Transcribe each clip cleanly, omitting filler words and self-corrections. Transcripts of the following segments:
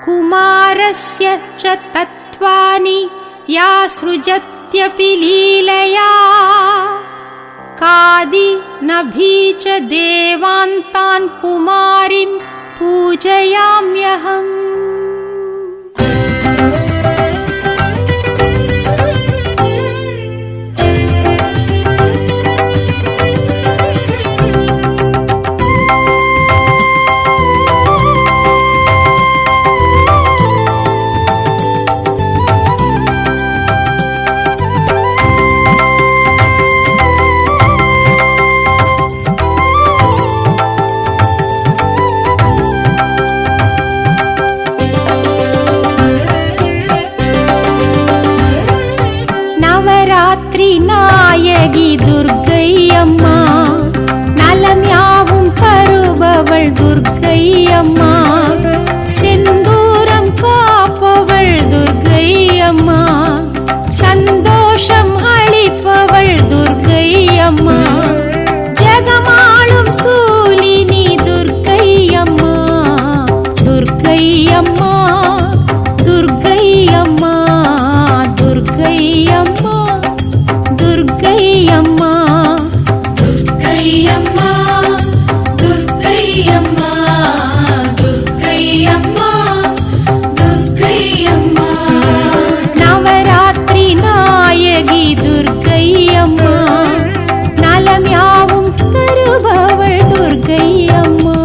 कुमारस्य च तत्त्वानि या सृजत्यपि लीलया कादिनभी च देवान्तान् कुमारीं पूजयाम्यहम्। நாயகி துர்க்கை அம்மா, நலம் யாவும் தருபவள் துர்க்கை அம்மா, செந்தூரம் காப்பவள் துர்க்கை அம்மா, சந்தோஷம் அளிப்பவள் துர்க்கை அம்மா, ஜெகமாளும் சூலினி துர்க்கை அம்மா, துர்க்கை அம்மா, துர்க்கை அம்மா, துர்க்கை அம்மா, துர்க்கை அம்மா, துர்க்கை அம்மா, துர்க்கை அம்மா, துர்க்கை அம்மா, துர்க்கை அம்மா, நவராத்திரி நாயகி துர்க்கை அம்மா, நலம் யாவும் தருபவள் துர்க்கை அம்மா.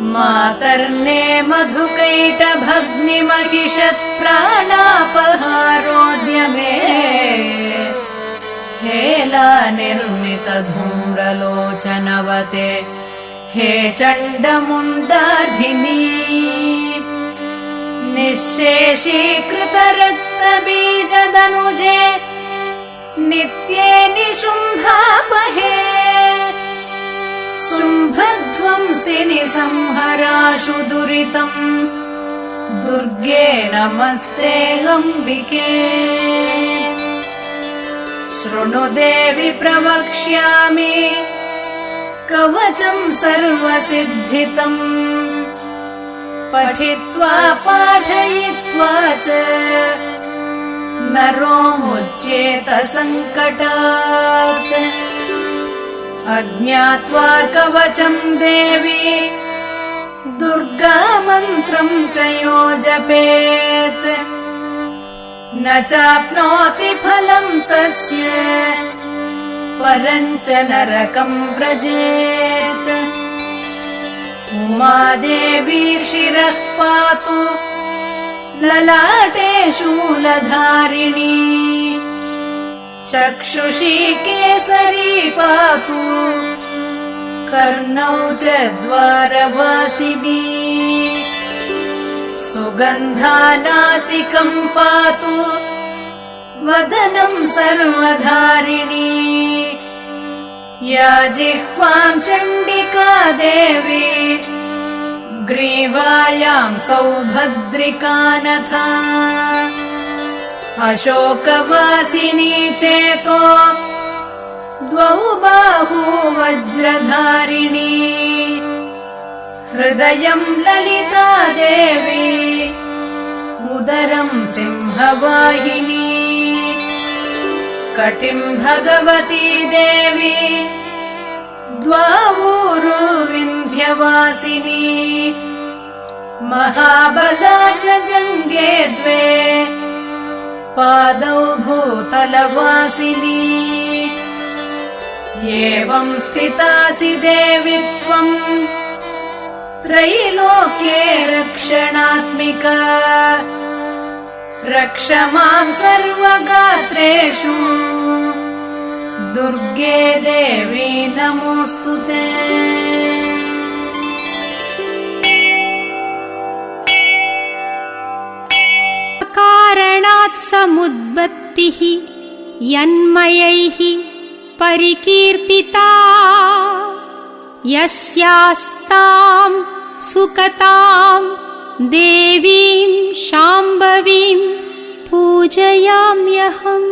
मातर्ने मधुकैटभग्निमहिषत्प्राणापहारोद्यमे हेला निर्मितधूम्रलोचनवते हे चण्डमुण्डार्धिनी निःशेषीकृतरक्तबीजदनुजे नित्ये निशुम्भापहे शुम्भध्वंसिनि संहराशु दुरितम् दुर्गे नमस्ते अम्बिके शृणु देवि प्रवक्ष्यामि कवचम् सर्वसिद्धितम् पठित्वा पाठयित्वा च नरो मुच्येत सङ्कटात् अज्ञात्वा कवचम् देवी दुर्गा मन्त्रम् च यो जपेत् न चाप्नोति फलम् तस्य परम् च नरकम् व्रजेत् उमादेवी शिरः पातु ललाटे शूलधारिणी चक्षुषी केसरी पातु कर्णौ च द्वारवासिनी सुगन्धानासिकम् पातु वदनम् सर्वधारिणी या जिह्वाम् चण्डिका देवी ग्रीवायाम् सौभद्रिकानथा अशोकवासिनी चेतो द्वौ बाहू वज्रधारिणी हृदयम् ललिता देवी उदरम् सिंहवाहिनी कटिम् भगवती देवी द्वावूरू विन्ध्यवासिनी महाबला च जङ्गे द्वे पादौ भूतलवासिनी एवम् स्थितासि देवि त्वम् त्रैलोक्ये रक्षणात्मिका रक्ष माम् सर्वगात्रेषु दुर्गे देवी नमोऽस्तुते। कारणात् समुद्बत्तिः यन्मयैः परिकीर्तिता यस्यास्ताम् सुकताम् देवीं शाम्भवीं पूजयाम्यहम्।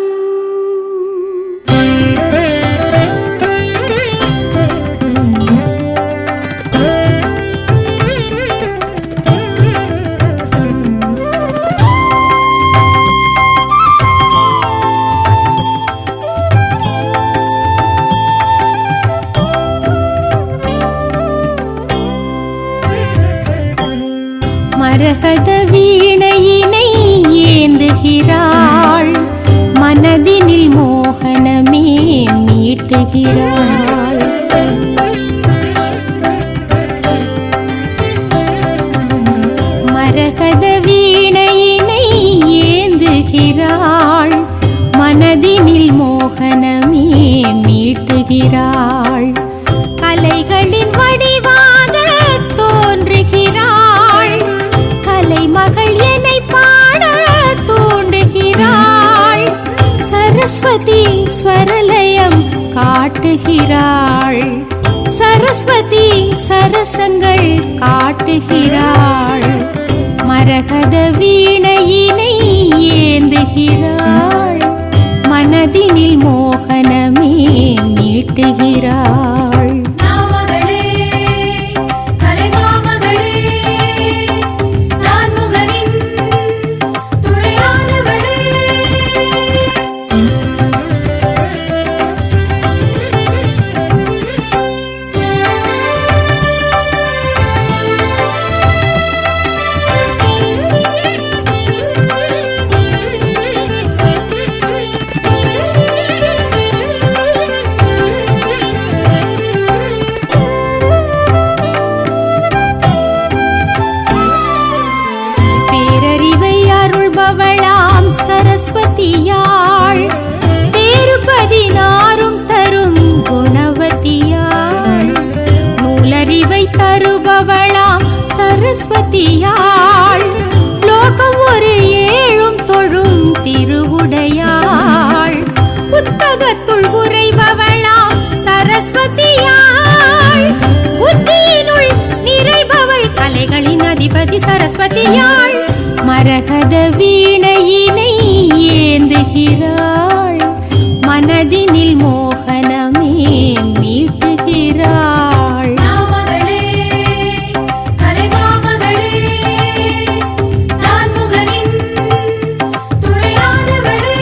மரகத வீணையினை ஏந்துகிறாள் மனதினில் மோகனமே மீட்டுகிறாள் மரகத வீணையினை ஏந்துகிறாள் மனதினில் மோகனமே மீட்டுகிறாள் கலைகளின் வடிவாக தோன்றுகிறாள் மகள் என்னை பாட தூண்டுகிறாள் சரஸ்வதி ஸ்வரலயம் காட்டுகிறாள் சரஸ்வதி சரசங்கள் காட்டுகிறாள் மரகத வீணையினை ஏந்துகிறாள் மனதினில் மோகனமே மீட்டுகிறாள் தருபவளாம் சரஸ்வதியாள் லோகம் ஒரு ஏழும் தொழும் திருவுடையாள் புத்தகத்துள் உரைபவளாம் சரஸ்வதியாள் புத்தியினுள் நிறைபவள் கலைகளின் அதிபதி சரஸ்வதியாள் மரகத வீணையினை ஏந்துகிறாள் மனதினில் மோகனமே மீட்டுகிறாள் நாமகளே கலைமாமகளே நான்முகனின் துணையானவளே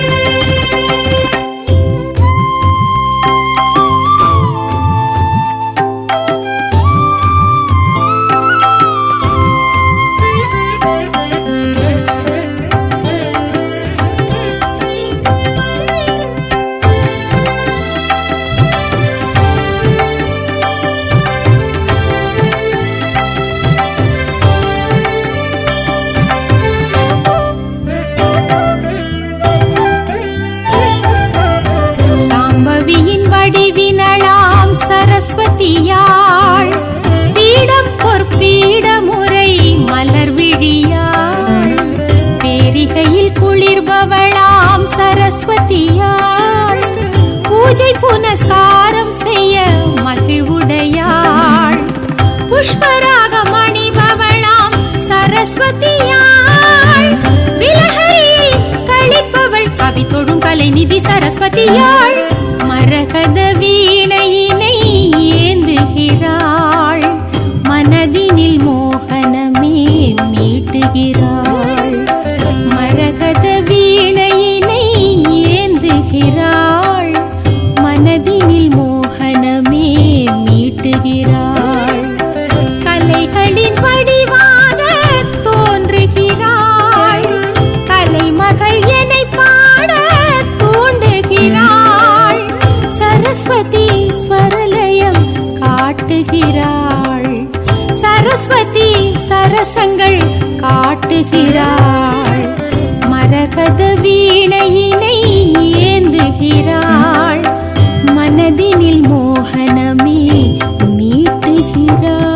சாம்பவியின் வடிவினளாம் சரஸ்வதியாள் பீடம் பொற்பீடமுறை மலர் விழியாள் பேரிகையில் குளிர்பவளாம் சரஸ்வதியாள் பூஜை புனஸ்காரம் செய்ய மகிழ்வுடையாள் புஷ்பராகம் அணிபவளாம் சரஸ்வதியாள் விலகரியில் கழிப்பவள் கவி தொழும் கலைநிதி சரஸ்வதியாள் மரகத வீணையினை ஏந்துகிறாள் மனதினில் மோகனமே மீட்டுகிறாள் மரகத வீணையினை ஏந்துகிறாள் மனதினில் மோகனமே மீட்டுகிறாள் கலைகளின் வடிவாக தோன்றுகிறாள் கலைமகள் என்னை பாட தூண்டுகிறாள் சரஸ்வதி ஸ்வரலயம் காட்டுகிறாள் சரஸ்வதி சரசங்கள் காட்டுகிறாள் மரகத வீணையினை ஏந்துகிறாள் மனதினில் மோகனமே மீட்டுகிறாள்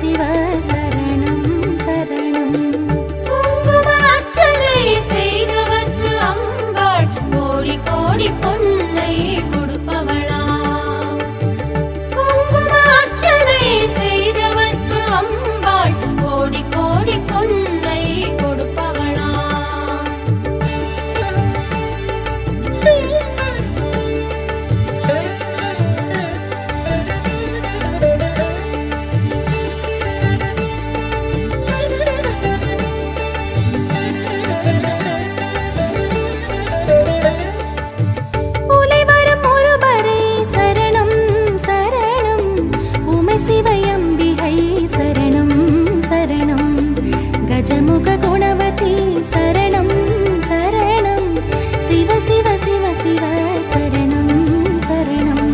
சிவ சரணம் சரணம். குங்கும அர்ச்சனை செய்தவர்க்கு அம்பாள் கோடி கோடி பொன்னை கொடுப்பவளாம். குங்கும அர்ச்சனை செய்தவர்க்கு அம்பாள் கோடி கோடி பொன்னை கொடுப்பவளாம். உலைவரும் ஒருவரை சரணம் சரணம். உமை சிவயம்பிகை சரணம் சரணம். கஜமுக குணவதி சரணம் சரணம். சிவ சிவ சிவ சிவ சரணம் சரணம்.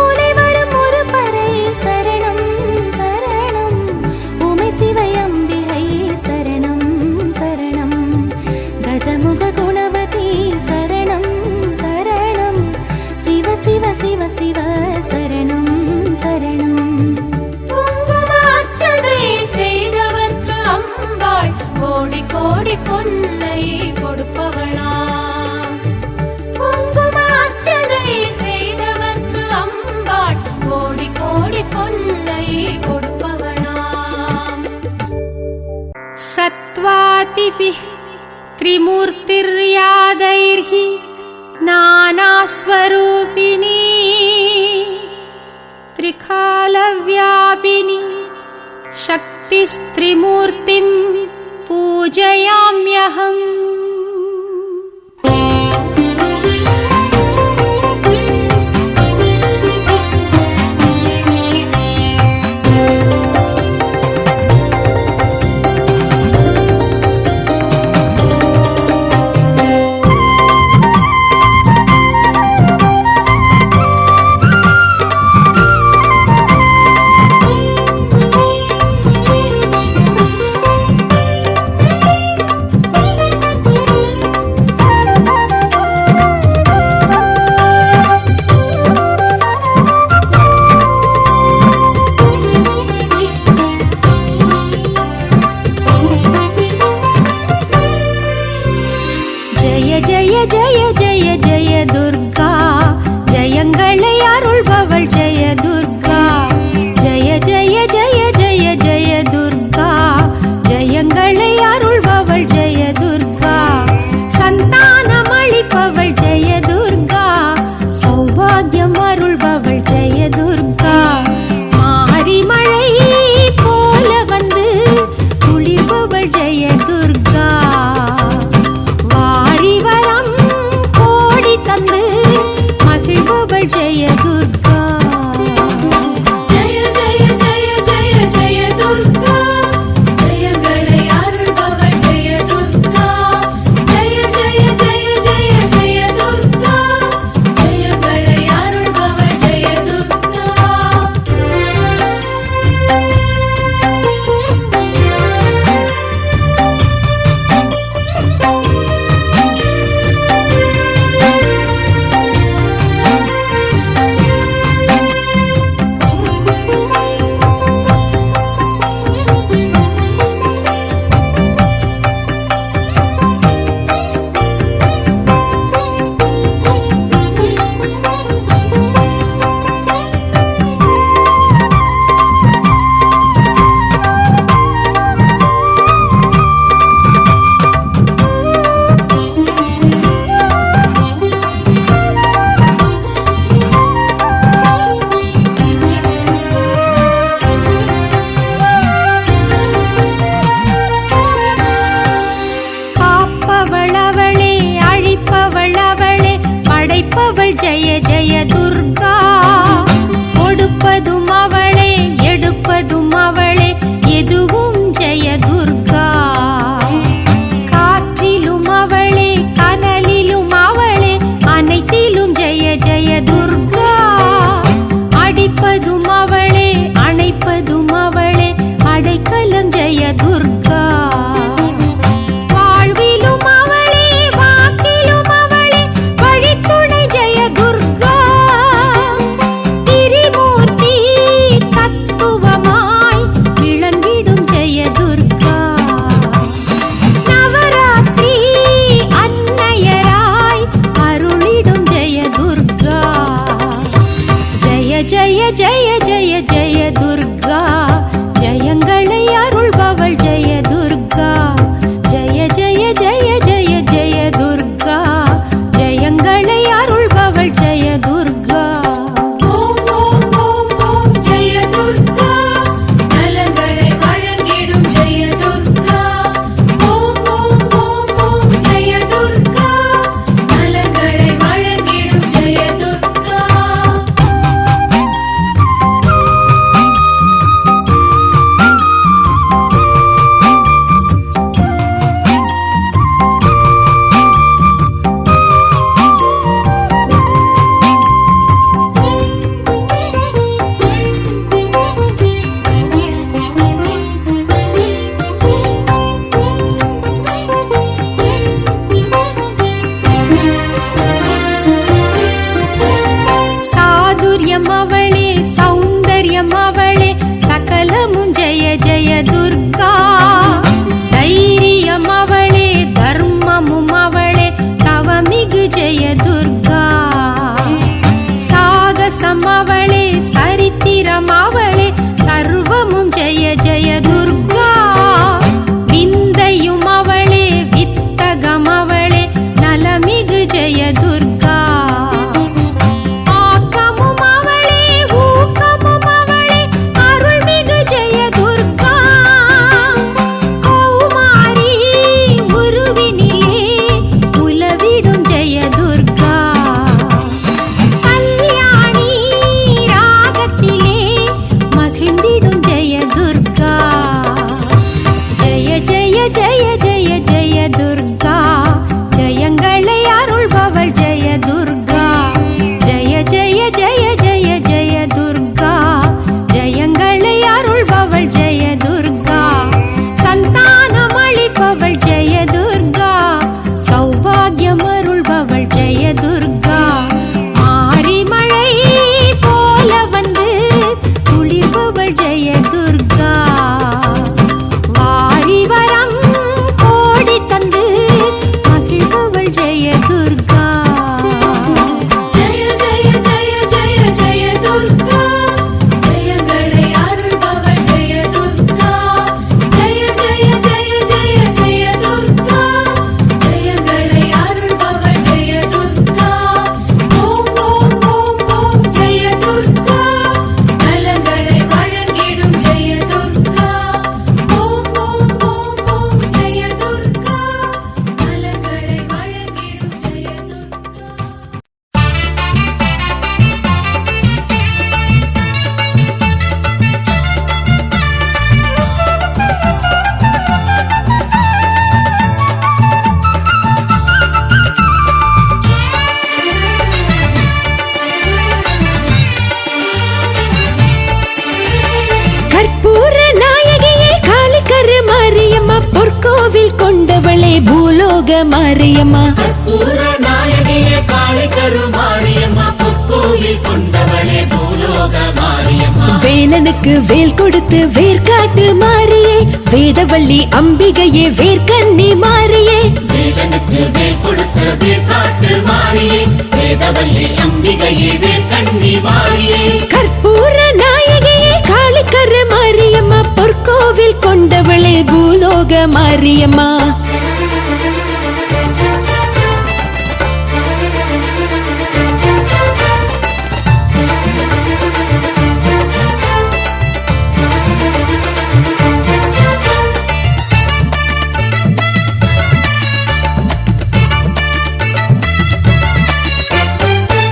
உலைவரும் ஒருவரை சரணம் சரணம். உமை சிவயம்பிகை சரணம் சரணம். கஜமுக குணவதி சரணம் சரணம். சிவ சிவ சிவ சிவ சரணம் சரணம். குங்கும அர்ச்சனை செய்தவர்க்கு அம்பாள் கோடி கோடி பொன்னை கொடுப்பவளாம். குங்கும அர்ச்சனை செய்தவர்க்கு அம்பாள் கோடி கோடி பொன்னை கொடுப்பவளாம். सत्त्वातिभिः त्रिमूर्तिर्यादैर्ः नानास्वरूपिणी त्रिकालव्यापिनी शक्तिस्त्रिमूर्तिं पूजयाम्यहम्. ஜெய ஜெய ஜெய ஜெய துர்கா ஜெயங்களை அருள்பவள் ஜெய துர்கா ஜெய ஜெய ஜெய ஜெய ஜெய துர்கா ஜெயங்களை அருள்பவள் ஜெய துர்கா ஓம் ஓம் ஓம் ஓம் ஜெய துர்கா நலங்களை வழங்கிடும் ஜெய துர்கா ஓம் ஓம் ஓம் ஓம் ஜெய துர்கா நலங்களை வழங்கிடும் ஜெய துர்கா சாதுர்யம் அவளே சௌந்தர்யம் அவளே சகலமும் ஜெய ஜெய துர்கா தைரியம் அவளே தர்மமும் அவளே தவமிகு ஜெய துர்கா சாகசம் அவளே சரித்திரம் அவளே சர்வமும் ஜெய ஜெய துர்கா விந்தையும் அவளே வித்தகம் அவளே நலமிகு ஜெய துர்கா ஆக்கமும் அவளே ஊக்கமும் அவளே அருள்மிகு ஜெய துர்கா கௌமாரி உருவினிலே உலவிடும் ஜெய துர்கா கல்யாணி ராகத்திலே மகிழ்ந்திடும் ஜெய துர்கா ஜெய ஜெய ஜெய ஜெய ஜெய துர்கா ஜெயங்களை அருள்பவள் ஜெய துர்கா ஜெய ஜெய ஜெய ஜெய ஜெய துர்கா ஜெயங்களை அருள்பவள் ஜெய துர்கா சந்தானம் அளிப்பவள் ஜெய துர்கா சௌபாகியம் அருள்பவள் ஜெய துர்கா மாரிமழை போல வந்து குளிர்பவள் ஜெய துர்கா வாரி வரம் கோடி தந்து மகிழ்பவள் ஜெய துர்கா ஜெய ஜெய ஜெய ஜெய ஜெய துர்கா ஜெயங்களை அருள்பவள் ஜெய துர்கா ஜெய ஜெய ஜெய ஜெய ஜெய துர்கா ஜெயங்களை அருள்பவள் ஜெய துர்கா ஓம் ஓம் ஓம் ஓம் ஜெய துர்கா நலங்களை வழங்கிடும் ஜெய துர்கா ஓம் ஓம் ஓம் ஓம் ஜெய துர்கா நலங்களை வழங்கிடும் ஜெய துர்கா கற்பூர நாயகியே காளிக்கரு மாரியம்மா பொற்கோவில் கொண்டவளே பூலோக மாரியம்மா கற்பூர நாயகியே காளிக்கரு மாரியம்மா பொற்கோயில் கொண்டவளே பூலோக மாரியம்மா வேலனுக்கு வேல் கொடுத்து வேர்காட்டு மாரியே வேதவள்ளி அம்பிகையே வேர்க்கண்ணி மாரியே வேலனுக்கு வேல் கொடுத்த வேர்காட்டு மாரியே வேதவல்லி அம்பிகையே வேர்க்கண்ணி மாரியே கற்பூர நாயகியே காளிக்கரு மாரியம்மா பொற்கோவில் கொண்டவளே பூலோக மாரியம்மா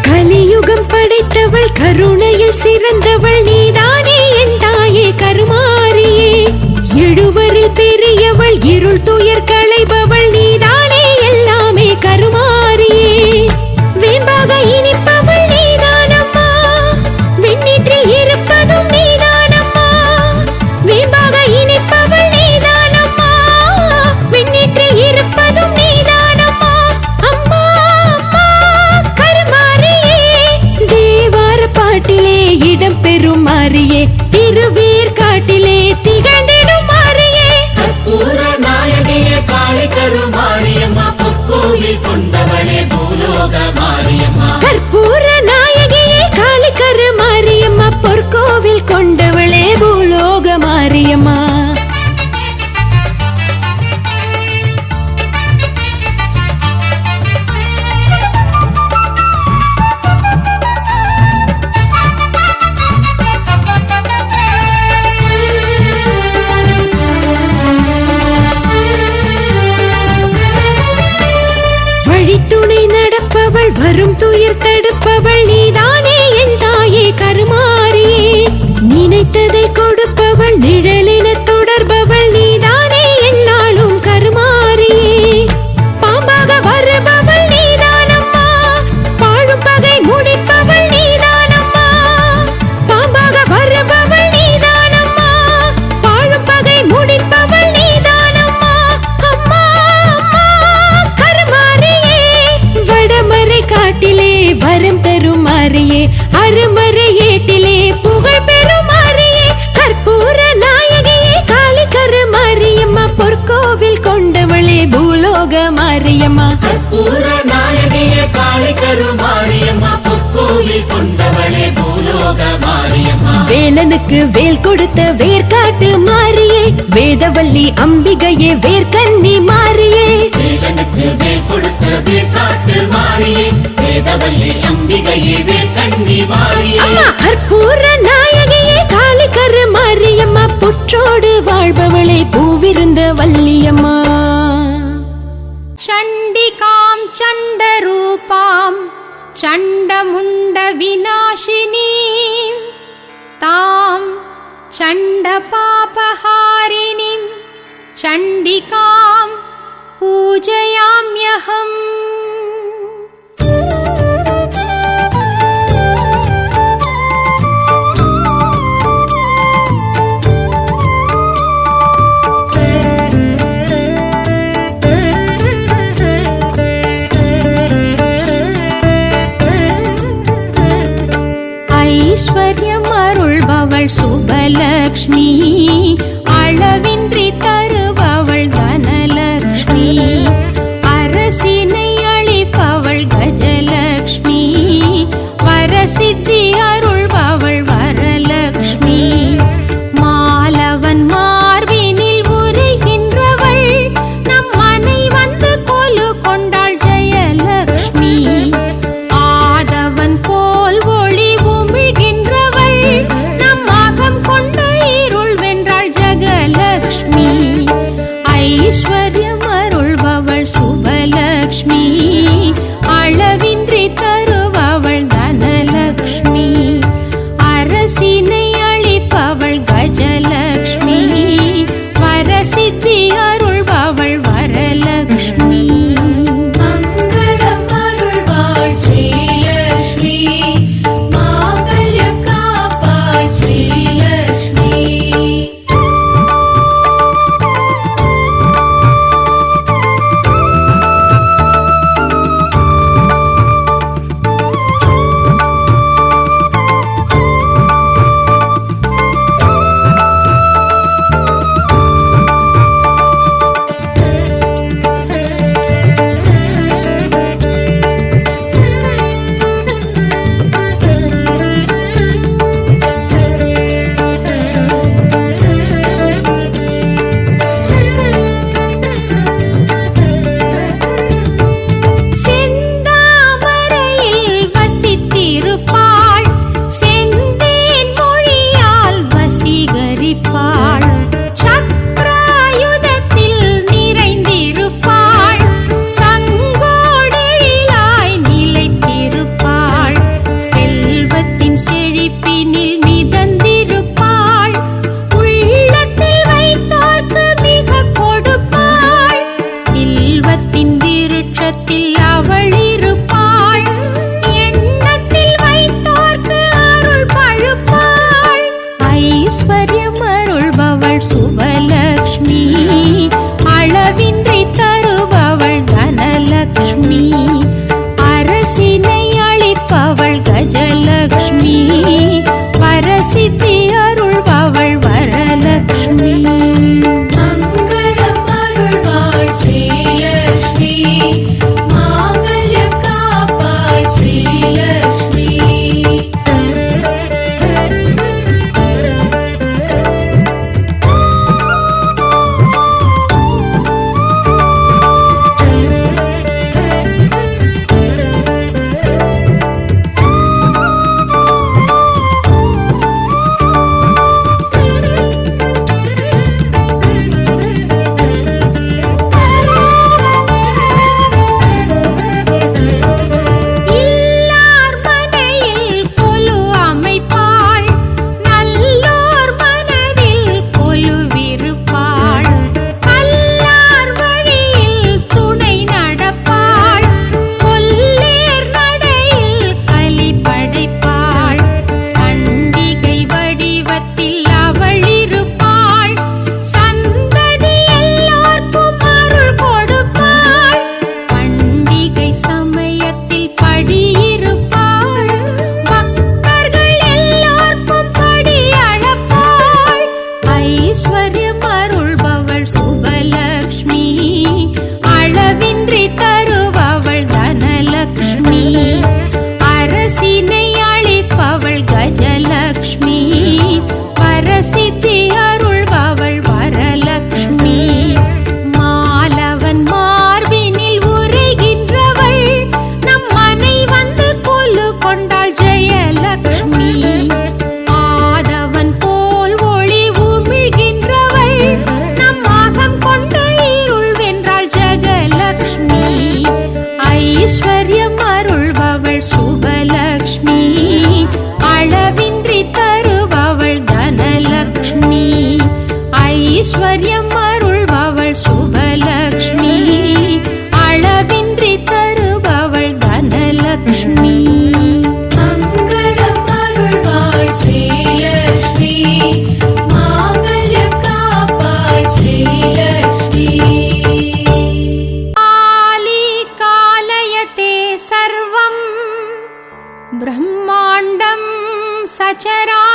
கலியுகம் படைத்தவள் கருணையில் சிறந்தவள் நீதானே என் தாயே கருமாரியே எழுவரில் பெரியவள் இருள் துயர் களைபவள் நீதானே எல்லாமே கருமாரியே வேம்பாக இனிப்பவள் நீதானம்மா வெண்ணீற்றில் இருப்பதும் நீதானம்மா வேம்பாக இனிப்பவள் நீதானம்மா வெண்ணீற்றில் இருப்பதும் நீதானம்மா அம்மா அம்மா கருமாரியே தேவார பாட்டிலே இடம் பெறும் மாரியே திருவேற்காட்டிலே திகழ்ந்திடும் மாரியே கற்பூர நாயகியே காளிக்கரு மாரியம்மா பொற்கோயில் கொண்டவளே பூலோக மாரியம்மா கற்பூர நாயகியே காளிக்கரு மாரியம்மா வரும் துயர் தடுப்பவள் நீதானே என் தாயே கருமாரியே. நினைத்ததை கொடுப்பவள் நிழலின தொடர்பவள் நீதானே என்னாலும் கருமாரியே. பாம்பாக வருபவள் நீதானம்மா, பாழும் பகை முடிப்பவள் நீதானம்மா. பாம்பாக வருபவள் நீதானம்மா, பாழும் பகை முடிப்பவள் நீதானம்மா. அம்மா அம்மா கருமாரியே, வடமறை காட்டிலே வரம் தரும் மாரியே, அருமறை ஏட்டிலே புகழ் பெறும் மாரியே. கற்பூர நாயகியே காளி கருமாரியம்மா, பொற்கோவில் கொண்டவளே பூலோக மாரியம்மா. கற்பூர நாயகியே காளி கருமாரியம்மா, பொற்கோவில் கொண்டவளே பூலோக மாரியம்மா. வேலனுக்கு வேல் கொடுத்த வேர்காட்டு மாரியே, வேதவல்லி அம்பிகையே வேர்க்கன்னி மாரியே. வேலனுக்கு வேல் கொடுத்த வேர்காட்டு மாரியே, வேதவல்லி அம்பிகையே வேர்க்கன்னி மாரியே. அம்மா கற்பூர நாயகியே காளி கருமாரியம்மா, புற்றோடு வாழ்பவளே பூவிருந்த வல்லியம்மா. चण्डिकां चण्डरूपां चण्डमुण्डविनाशिनीं तां चण्डपापहारिणीं चण्डिकां पूजयाम्यहम्. ஐஸ்வர்யம் அருள்பவள் சுபலக்ஷ்மி, அளவின்றி தருபவள் தனலக்ஷ்மி. அரசினை அளிப்பவள் கஜலக்ஷ்மி, வரசித்தி அருள்பவள் வரலக்ஷ்மி. மாலவன் மார்பினில் உரைகின்றவள், நம் மனை வந்து கொலு கொண்டாள் ஜெயலக்ஷ்மி. ஆதவன் போல் ஒளி உமிழ்கின்றவள், நம் அகம் கொண்ட இருள் வென்றாள் ஜெக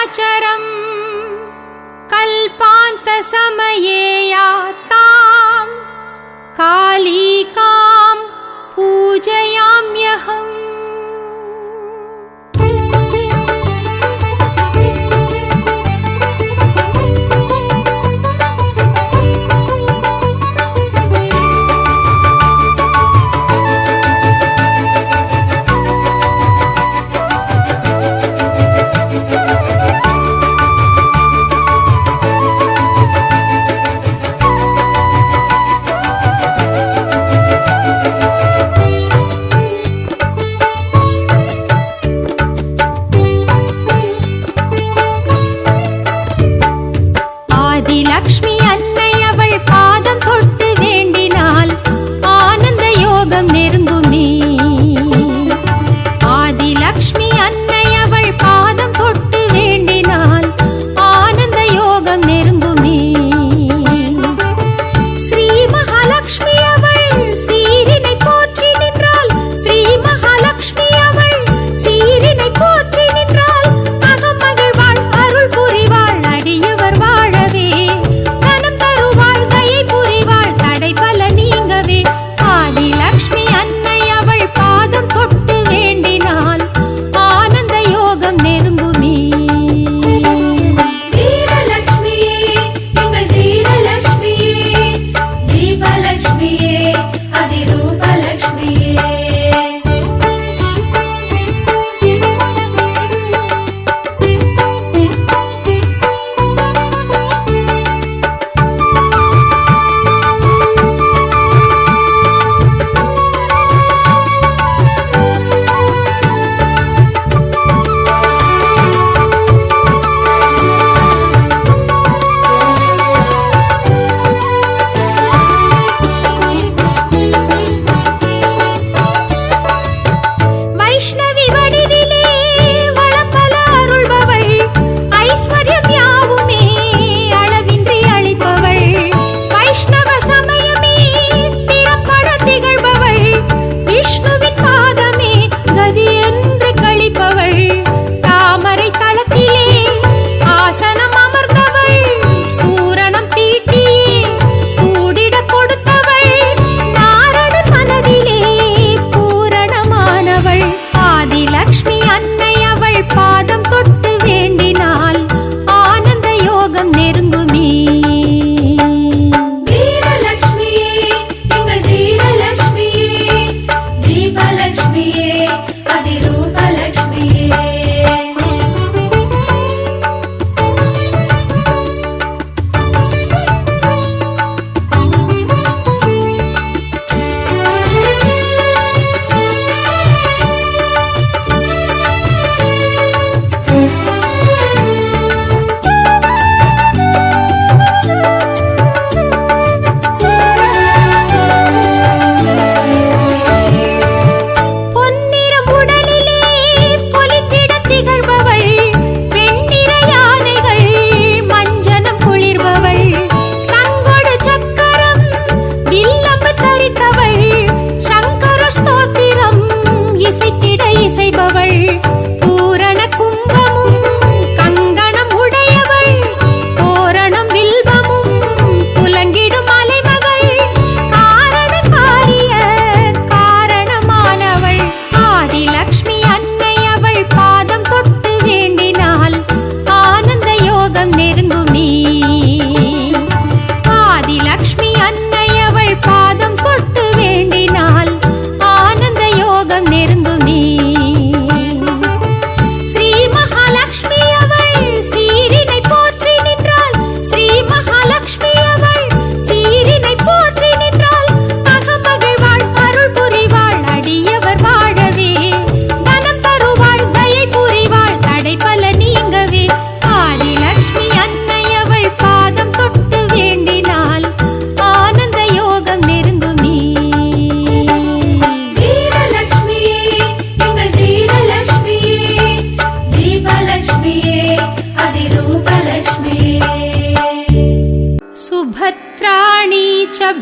चराचरम् कल्पान्तसमये याताम् कालिकां पूजयाम्यहम्।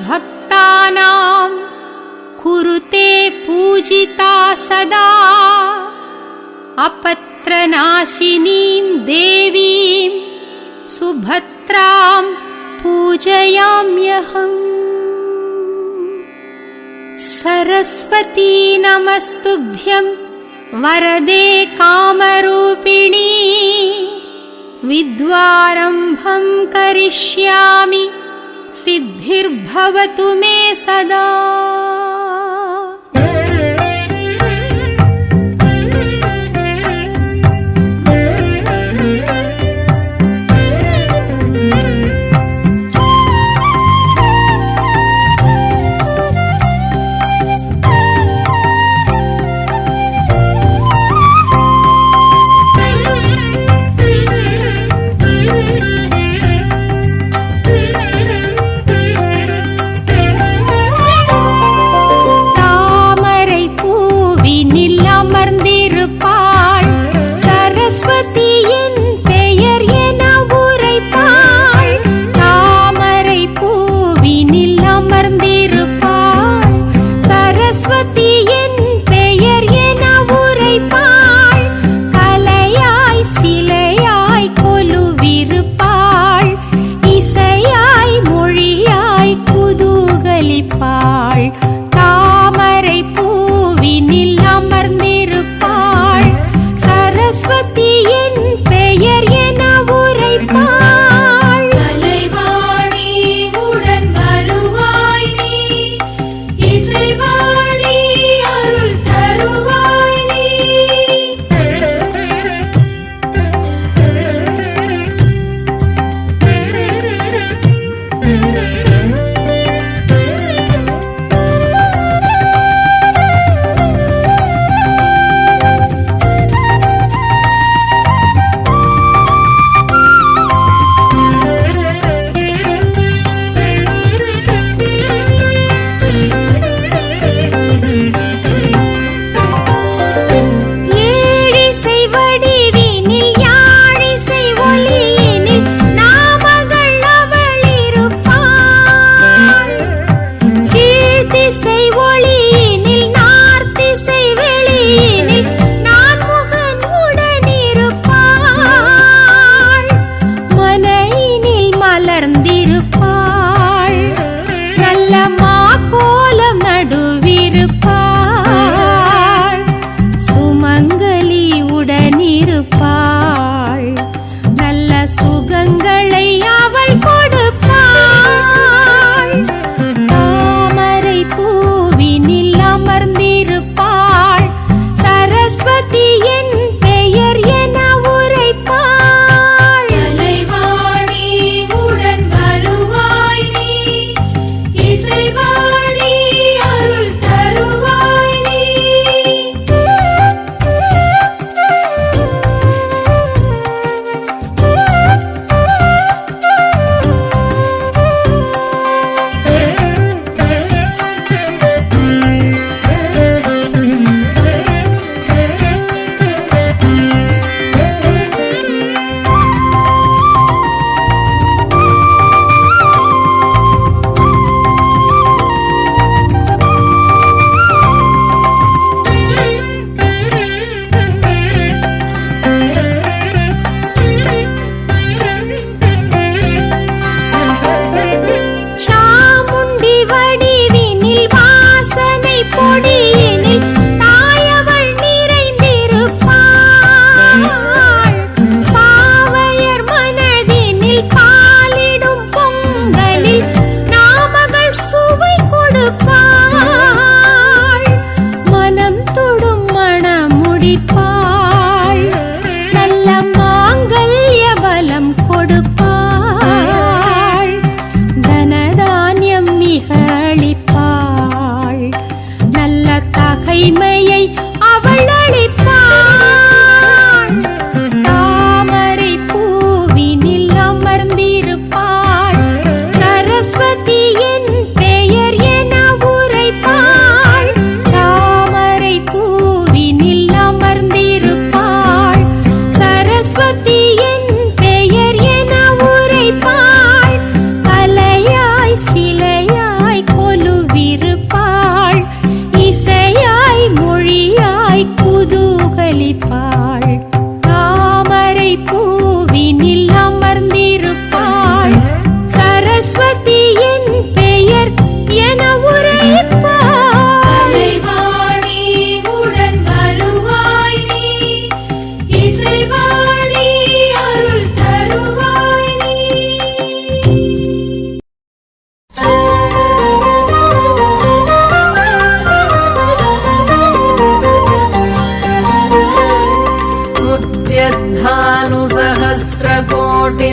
भक्तानां कुरुते पूजिता सदा अपत्र दारिद्र्यनाशिनीं देवीं सुभद्रां पूजयाम्यहम्। सरस्वती नमस्तुभ्यं वरदे कामरूपिणी विद्यारम्भं करिष्यामि सिद्धिर्भवतु मे सदा। சரஸ்வதியின் பெயர் என உரைப்பாள். தாமரை பூவினில் அமர்ந்திருப்பாள். சரஸ்வதியின் பெயர் என உரைப்பாள். கலையாய் சிலையாய் கொலுவிருப்பாள். இசையாய் மொழியாய் குதூகலிப்பாள். தாமரை பூவினில் அமர்ந்திருப்பாள். சரஸ்வதியின் பெயர் என உரைப்பாள். கலைவாணி உடன் வருவாய் நீ, இசைவாணி அருள் தருவாய் நீ. ஏழிசை வடிவினில் யாழிசை ஒலியினில் நாமகள் அவள் இருப்பாள். கீழ்த்திசை ஒளியினில் நார்த்திசை வெளியினில் நான்முகன் உடன் இருப்பாள். மனையினில் மலர்ந்திருப்பாள். நல்ல மாக்கோலம் நடுவிருப்பாள். சுமங்கலி உடனிருப்பாள். நல்ல சுகங்களை அவள் கொடுப்பாள். தாமரை பூவினில் அமர்ந்திருப்பாள். சரஸ்வதியின் பெயர் என உரைப்பாள். கலைவாணி உடன்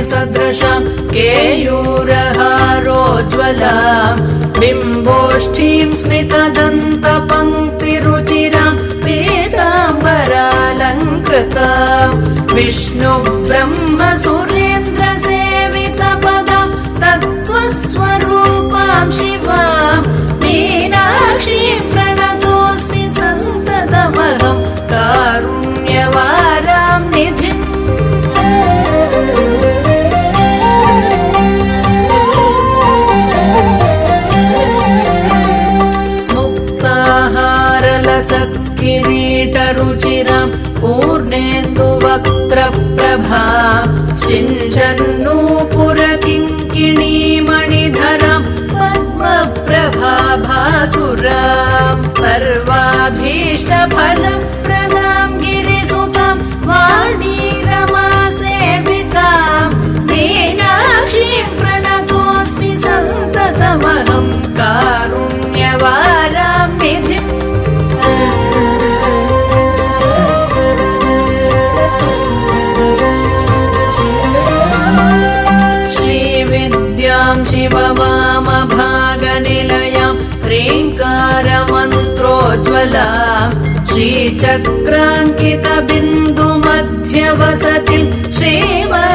सदृशां केयूरहारोज्ज्वलां बिम्बोष्ठीं स्मितदन्तपङ्क्तिरुचिरां पीताम्बरालङ्कृतां विष्णुब्रह्म सुरेन्द्रसेवितपदां तत्त्वस्वरूपां शिवां मीनाक्षीं प्रणतोऽस्मि सन्ततमहं कारुण्यवारां निधिम् मुक्ताहारलसत्किरीटरुचिरां पूर्णेन्दुवक्त्रप्रभां सिञ्चन्नूपुरकिङ्किणीमणिधरां पद्मप्रभाभासुरां सर्वाभीष्टफलप्रदां गिरिसुतां वाणीरमासेवितां मीनाक्षीं प्रणतोऽस्मि सन्ततमहं कारुण्यवारां निधिम् श्रीविद्यां शिववामभागनिलयां ह्रीङ्कारमन्त्रोज्ज्वलां श्रीचक्राङ्कितबिन्दुमध्यवसतिं श्रीवत्सभानायकीं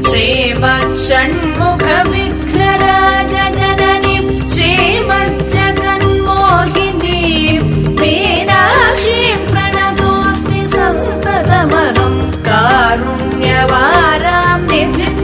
श्रीमत्षण्मुखविघ्नराजजननीं श्रीमज्जगन्मोहिनीं मीनाक्षीं प्रणतोऽस्मि सन्ततमहं कारुण्यवारां निधिम्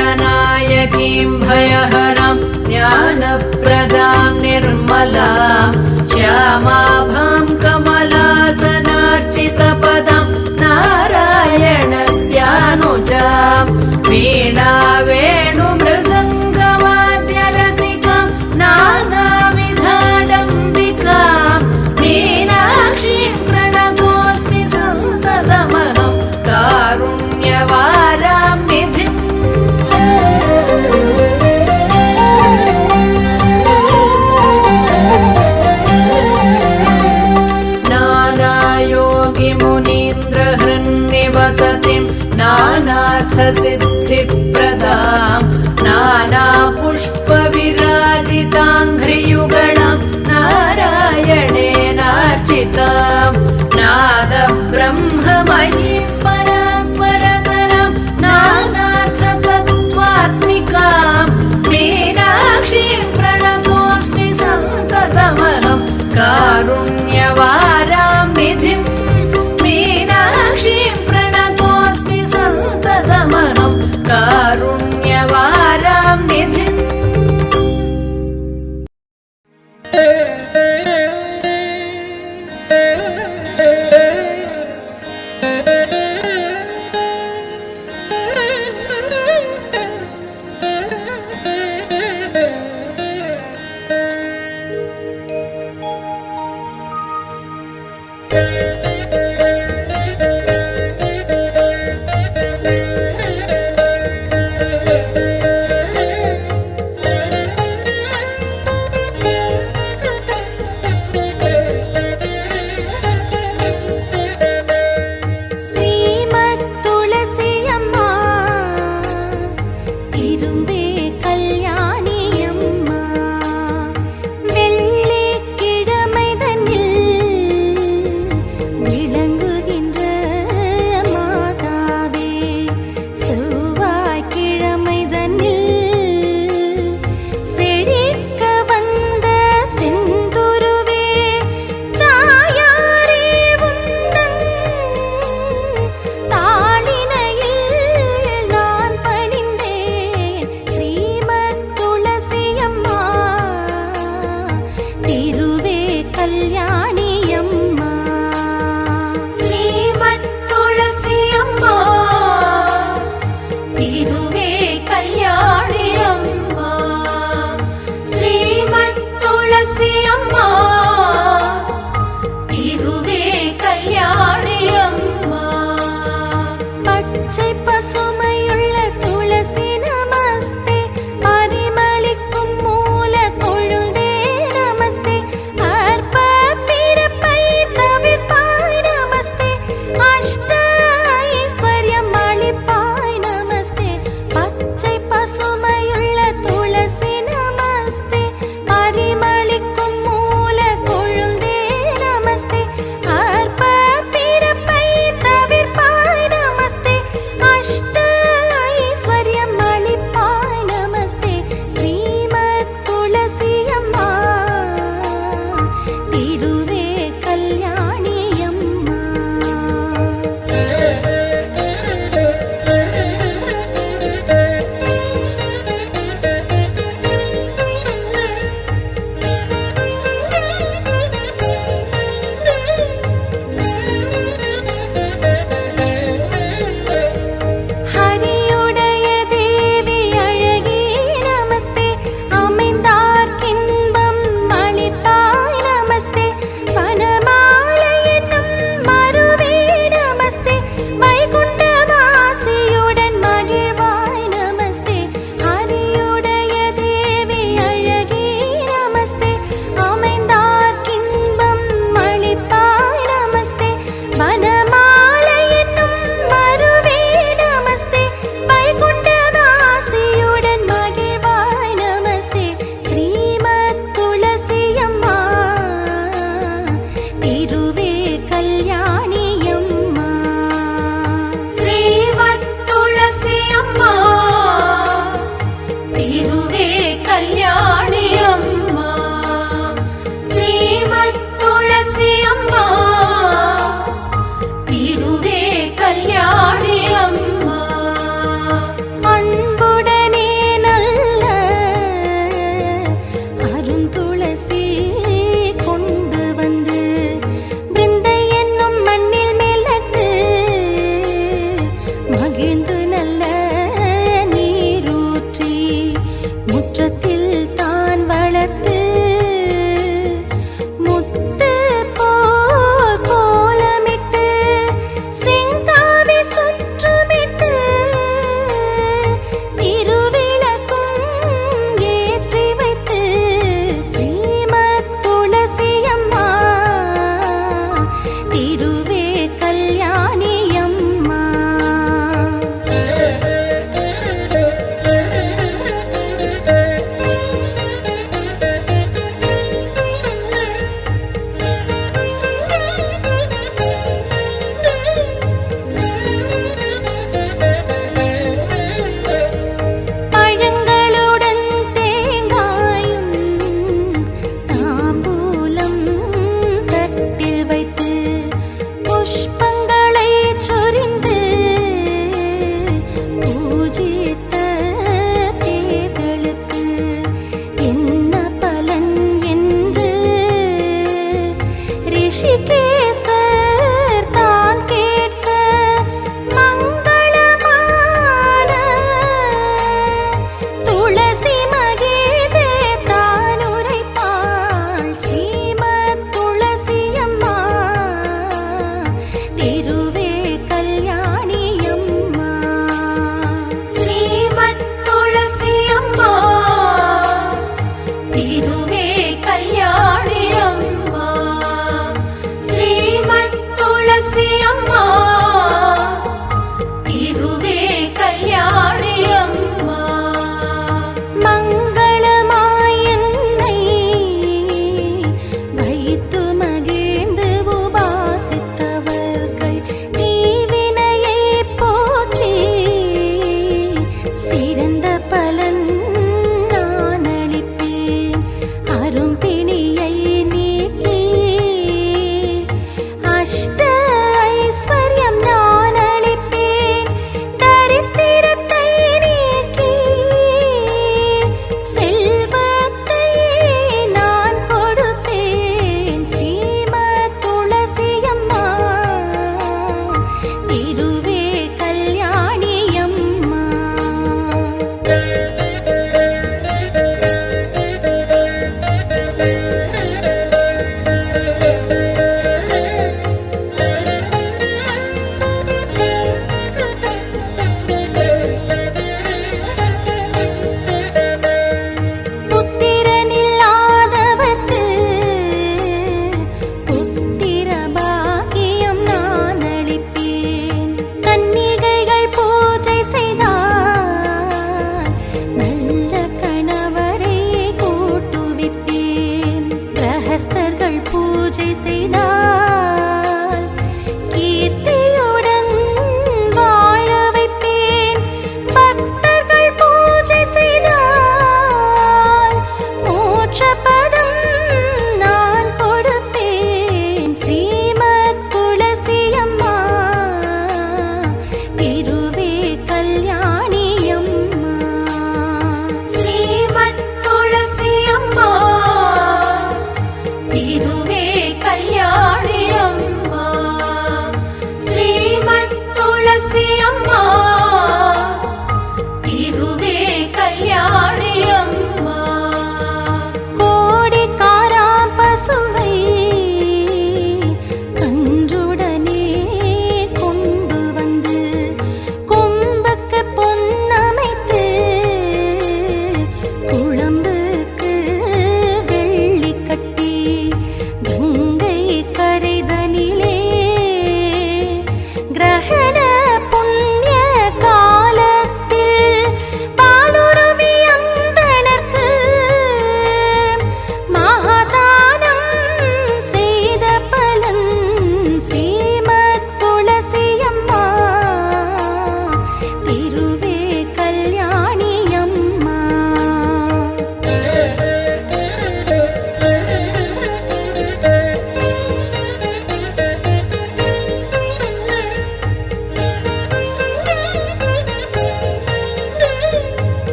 श्रीमत्सुन्दरनायकीं भयहरां ज्ञानप्रदां निर्मलां श्यामाभां कमलासनार्चितपदां नारायणस्यानुजां वीणावेणुमृदङ्गवाद्यरसिकां नानाविधाडम्बिकां मीनाक्षीं प्रणतोऽस्मि सन्ततमहं कारुण्यवारां निधिम् नानायोगिमुनीन्द्रहृन्निवसतिं नानार्थसिद्धिप्रदां नानापुष्पविराजिताङ्घ्रियुगणां नारायणेनार्चितां नादब्रह्ममयीं परात्परतरां नानार्थतत्त्वात्मिकां मीनाक्षीं प्रणतोऽस्मि सन्ततमहं कारुण्यवारां निधिम् मीनाक्षीं प्रणतोऽस्मि सन्ततमहं कारुण्यवारां निधिम्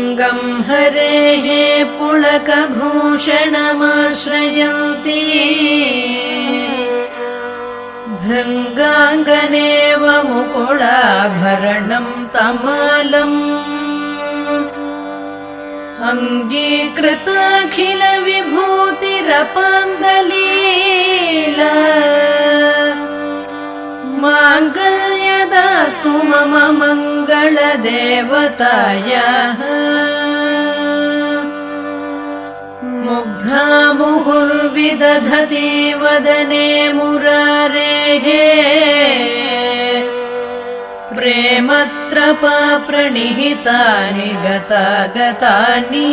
अङ्गं हरेः पुलकभूषणमाश्रयन्ती भृङ्गाङ्गनेव मुकुलाभरणं तमालम् अङ्गीकृताखिल विभूतिरपाङ्गलीला माङ्गल्यदास्तु मम मङ्गलदेवतायाः मुग्धा मुहुर्विदधति वदने मुरारेः प्रेमत्रपा प्रणिहितानि गतागतानि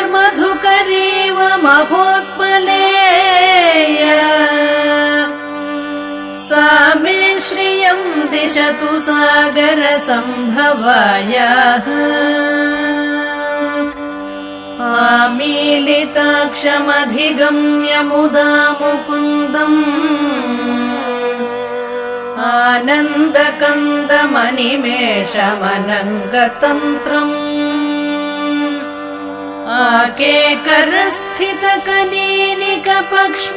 मालादृशोर्मधुकरीव महोत्पलेया सा मे श्रियं दिशतु सागरसम्भवायाः आमीलिताक्षमधिगम्य मुदा मुकुन्दम् आनन्दकन्दमनिमेषमनङ्गतन्त्रम्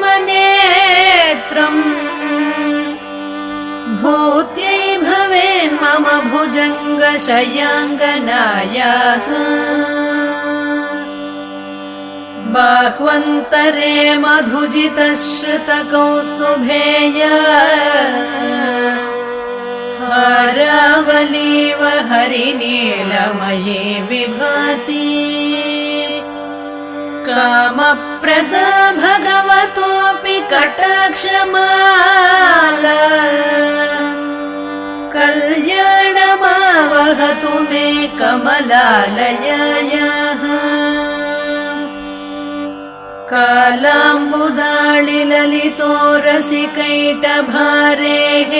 आकेकरस्थितकनीनिकपक्ष्मनेत्रम् भूत्यै भवेन्मम भुजङ्गशयाङ्गनायाः बाह्वन्तरे मधुजितश्रुतकौस्तुभेया हारावलीव हरिनीलमये विभाति कामप्रदा भगवतोऽपि कटाक्षमाला कल्याणमावहतु मे कमलालयायाः कालाम्बुदाळिललितोरसिकैटभारेः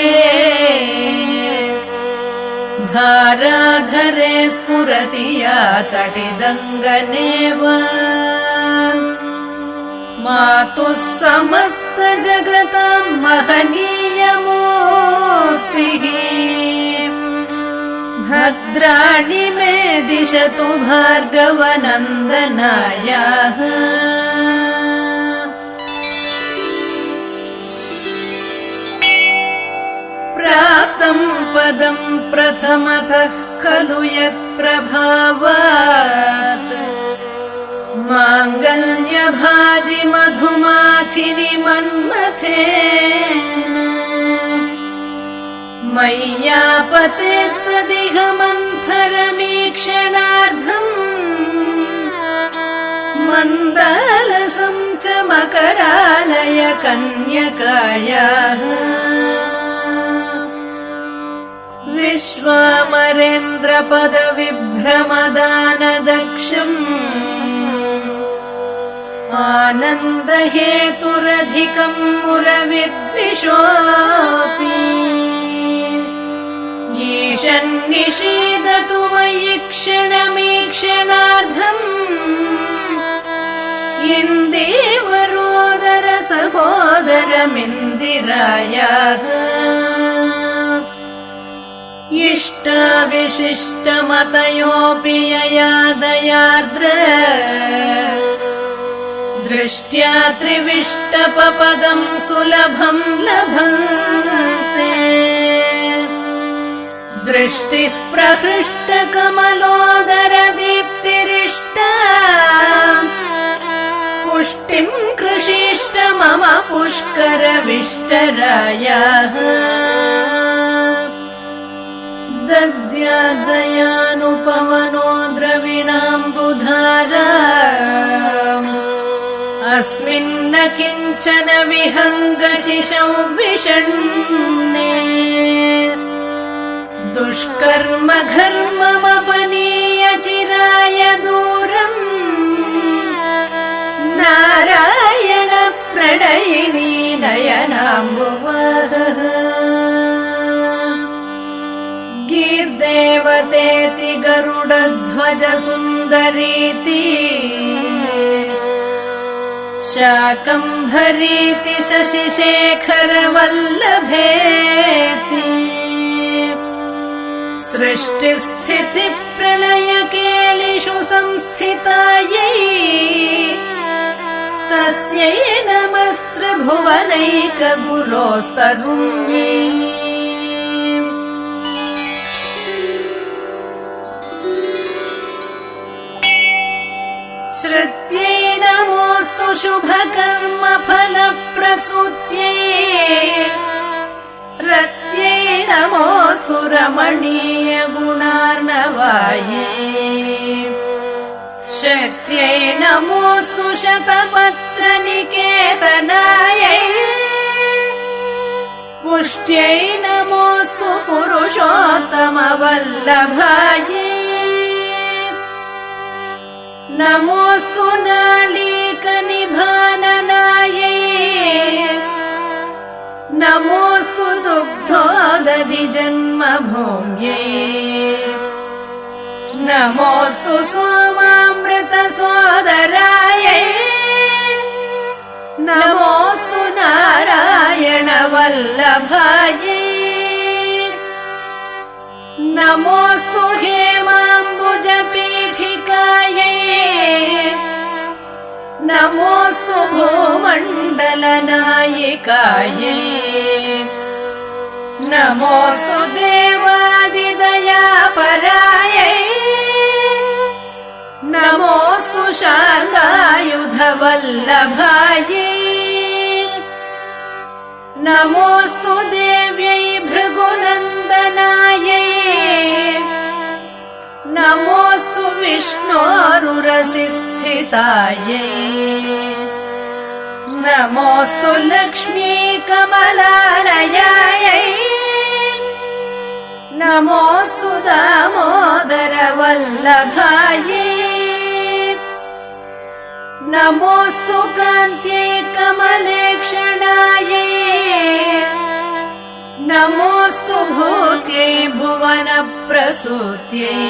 धाराधरे स्फुरति या तटिदङ्गनेव मातुः समस्तजगतां महनीयमूर्तिः भद्राणि मे दिशतु भार्गवनन्दनायाः प्राप्तं पदं प्रथमतः खलु यत्प्रभावात् माङ्गल्यभाजि मधुमाथिनि मन्मथेन मय्यापते तदिह मन्थरमीक्षणार्धम् मन्दालसं च मकरालय कन्यकायाः विश्वामरेन्द्रपदविभ्रमदानदक्षम् आनन्दहेतुरधिकं मुरविद्विषोऽपि ईशन्निषीदतु मयि क्षणमीक्षणार्धम् इन्दीवरोदर सहोदरमिन्दिरायाः इष्टाविशिष्टमतयोऽपि यया दयार्द्र दृष्ट्या त्रिविष्टपपदं सुलभं लभन्ते दृष्टिः प्रहृष्टकमलोदरदीप्तिरिष्टा पुष्टिं कृषीष्ट मम पुष्करविष्टरायाः दद्यादयानुपवनो द्रविणाम्बुधारा अस्मिन्न किञ्चन विहङ्गशिशौ विषण्णे दुष्कर्म घर्ममपनीय चिराय दूरम् नारायण प्रणयिनी नयनाम्बुवः गीर्देवतेति गरुडध्वज सुन्दरीति शाकम्भरीति शशिशेखर वल्लभेति सृष्टिस्थितिप्रलयकेलिषु संस्थितायै तस्यै नमस्त्रिभुवनैकगुरोस्तरुण्यै श्रुत्यै नमोऽस्तु शुभकर्मफलप्रसूत्यै रत्यै नमोऽस्तु रमणीयगुणार्णवायै शक्त्यै नमोऽस्तु शतपत्रनिकेतनायै पुष्ट्यै नमोऽस्तु पुरुषोत्तमवल्लभायै नमोऽस्तु नालीकनिभाननायै नमोऽस्तु दुग्धोदधिजन्मभूम्यै नमोऽस्तु सोमामृतसोदरायै नमोऽस्तु नारायणवल्लभायै नमोऽस्तु हेमाम्बुजपीठिकायै नमोऽस्तु भूमण्डलनायिकायै नमोऽस्तु देवादिदयापरायै नमोऽस्तु शार्ङ्गायुधवल्लभायै नमोऽस्तु देव्यै भृगुनन्दनायै नमोऽस्तु विष्णोरुरसिस्थितायै नमोऽस्तु लक्ष्मीकमलालयायै नमोऽस्तु दामोदरवल्लभायै नमोऽस्तु कान्त्यै कमलेक्षणायै नमोऽस्तु भूत्यै भुवनप्रसूत्यै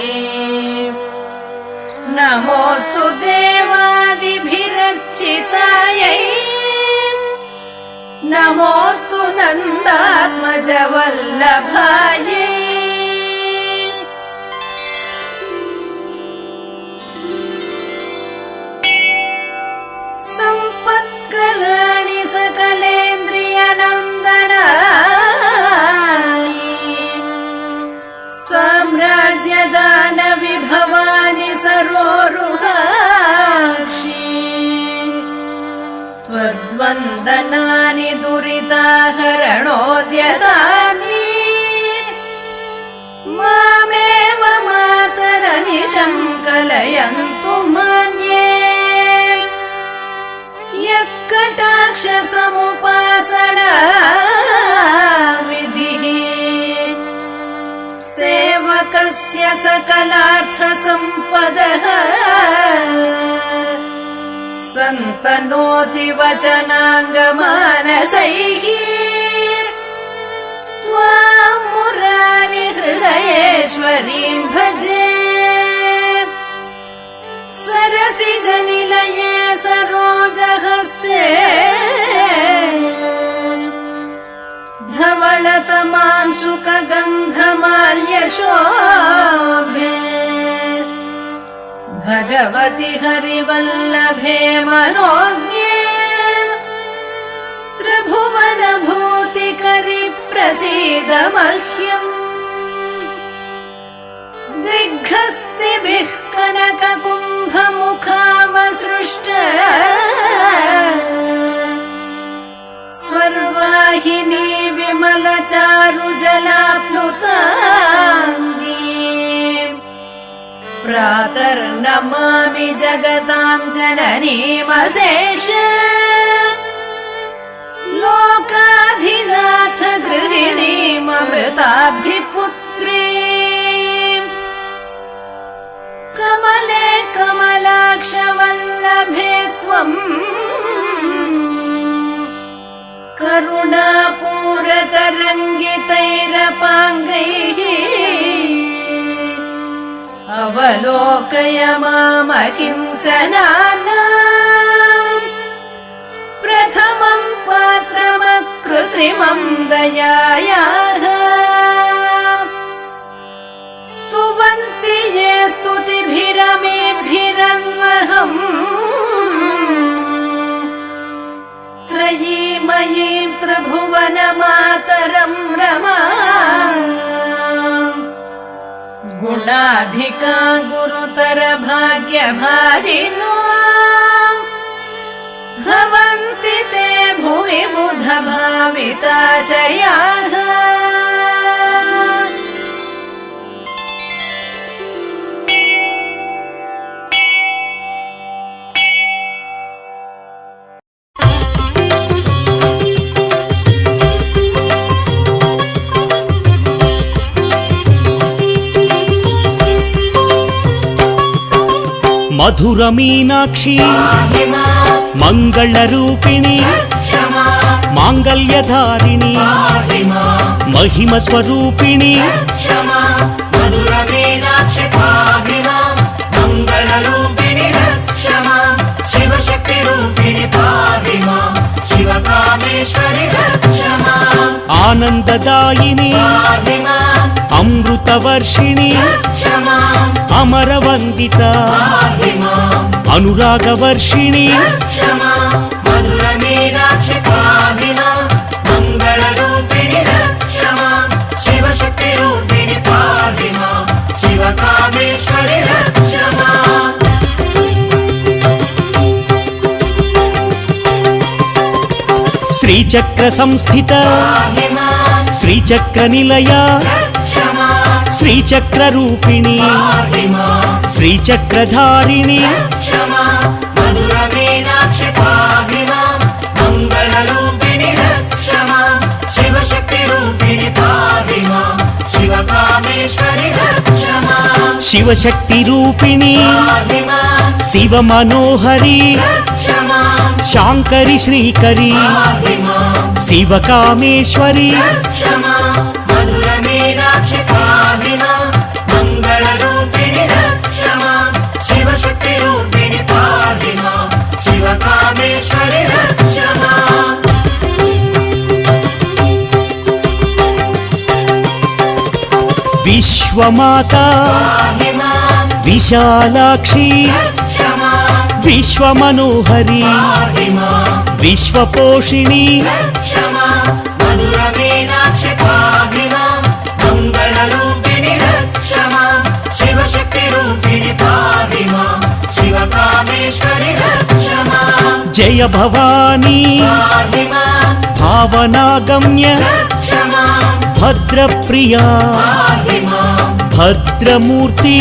नमोऽस्तु देवादिभिरर्चितायै नमोऽस्तु नन्दात्मजवल्लभायै सम्पत्कराणि सकलेन्द्रियनन्दनानि साम्राज्यदानविभवानि सरोरुहाक्षि त्वद्वन्दनानि दुरिताहरणोद्यतानि मामेव मातरनिशं कलयन्तु मन्ये यत्कटाक्षसमुपासना विधिः सेवकस्य सकलार्थसम्पदः सन्तनोति वचनाङ्गमानसैः त्वां मुरारिहृदयेश्वरीं भजे सरसिजनिलये सरोजहस्ते धवलतमांशुकगन्धमाल्यशोभे भगवति हरिवल्लभे मनोज्ञे त्रिभुवनभूतिकरि प्रसीद मह्यम् दिग्हस्तिभिः कनककुम्भमुखावसृष्ट स्वर्वाहिनी विमलचारुजलाप्लुताङ्गी प्रातर्नमामि जगतां जननीमशेष लोकाधिनाथ गृहिणीममृताब्धिपुत्री कमले कमलाक्षवल्लभे त्वम् करुणापूरतरङ्गितैरपाङ्गैः अवलोकय मामकिञ्चनानाम् प्रथमं पात्रमकृत्रिमं दयायाः स्तुतिये स्तुतिभिरमेभिरन्वहम् त्रयीमयीं त्रिभुवनमातरं रमा गुणाधिका गुरुतर भाग्यभाजिनो भवन्ति ते भुवि बुध भाविताशयाः మధుర మీనాక్షి మంగళ రూపిణి మాంగళ్యధారిణి మహిమ స్వరూపిణి మధుర మీనాక్షి మంగళ రూపిణి శివశక్తి రూపిణి పాహిమా శివకామేశ్వరి ఆనందదాయిని అమృతవర్షిణి అమరవందిత అనురాగవర్షిణి మధుర మీనాక్షి మంగళ రూపిణి శివశక్తి రూపిణి పాహిమా శివకామేశ్వరి శ్రీచక్ర సంస్థిత శ్రీచక్ర నిలయ శ్రీచక్ర రూపిణి శ్రీచక్రధారిణి మధుర మీనాక్షి మంగళ రూపిణి శివశక్తి రూపిణి పాహిమా శివకామేశ్వరి శివశక్తి రూపిణి శివ మనోహరి శాంకరి శ్రీకరి శివకామేశ్వరి మధుర మీనాక్షి మంగళ రూపిణి శివశక్తి రూపిణి పాహిమా శివకామేశ్వరి విశ్వమాత విశాలాక్షి విశ్వమనోహరి విశ్వపోషిణి మధుర మీనాక్షి మంగళ రూపిణి శివశక్తి రూపిణి పాహిమా శివకామేశ్వరి జయ భవానీ భావనాగమ్య భద్రప్రియా భద్రమూర్తి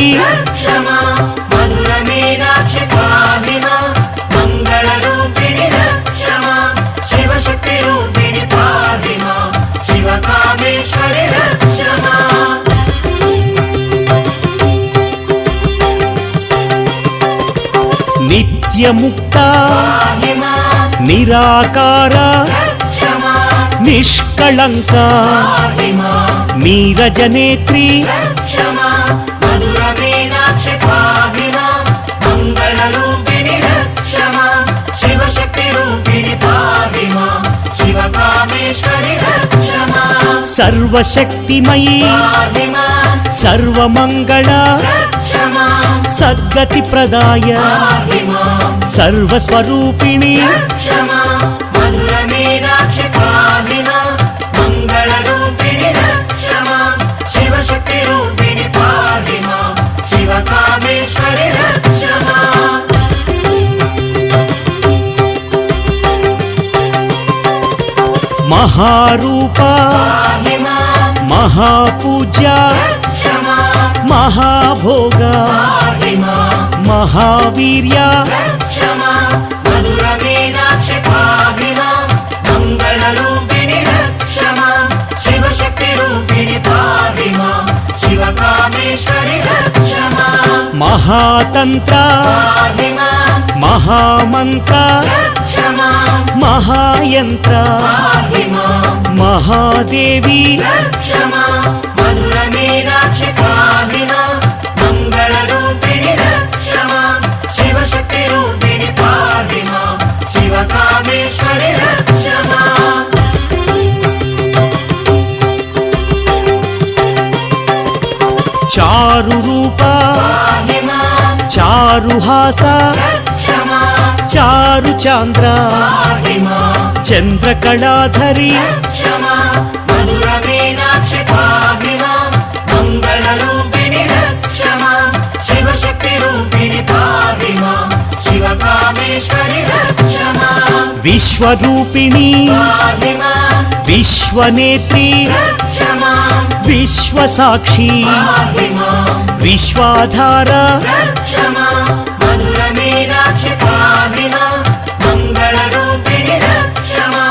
మధుర మీనాక్షి మంగళ రూపిణి శివశక్తి రూపిణి పాహిమా శివకామేశ్వరి నిత్యముక్త నిరాకార నిష్కళంక నీరజనేత్రి మధుర మీనాక్షి మంగళ రూపిణి శివశక్తి రూపిణి పాహిమా శివకామేశ్వరి సర్వశక్తిమయీ సర్వమంగళ సద్గతి ప్రదాయ సర్వస్వరూపిణి మధుర మీనాక్షి మంగళ రూపిణి శివశక్తి రూపిణి పాహిమా శివకామేశ్వరి మహారూప మహాపూజ్య మహాభోగ మహావీర్య మధుర మీనాక్షి మంగళ రూపిణి శివశక్తి రూపిణి పాహిమా శివకామేశ్వరి మహాతంత్ర మహామంత్ర మహాయంత్ర మహాదేవి మధుర మీనాక్షి మంగళ రూపిణి శివశక్తి రూపిణి పాహిమా శివకామేశ్వరి చారు రూప శ్రీనివాస क्षमा చారు చాంద్ర पाहि मां చంద్రకళాధరి क्षमा मधुर मीनाक्षि पाहि मां मङ्गलरूपिणि क्षमा शिवशक्ति रूपिणि पाहि मां शिवकामेश्वरि क्षमा విశ్వరూపిణి पाहि मां విశ్వనేత్రి क्षमा విశ్వసాక్షి पाहि मां విశ్వాధార क्षमा मधुर मीनाक्षि पाहि मां मङ्गलरूपिणि क्षमा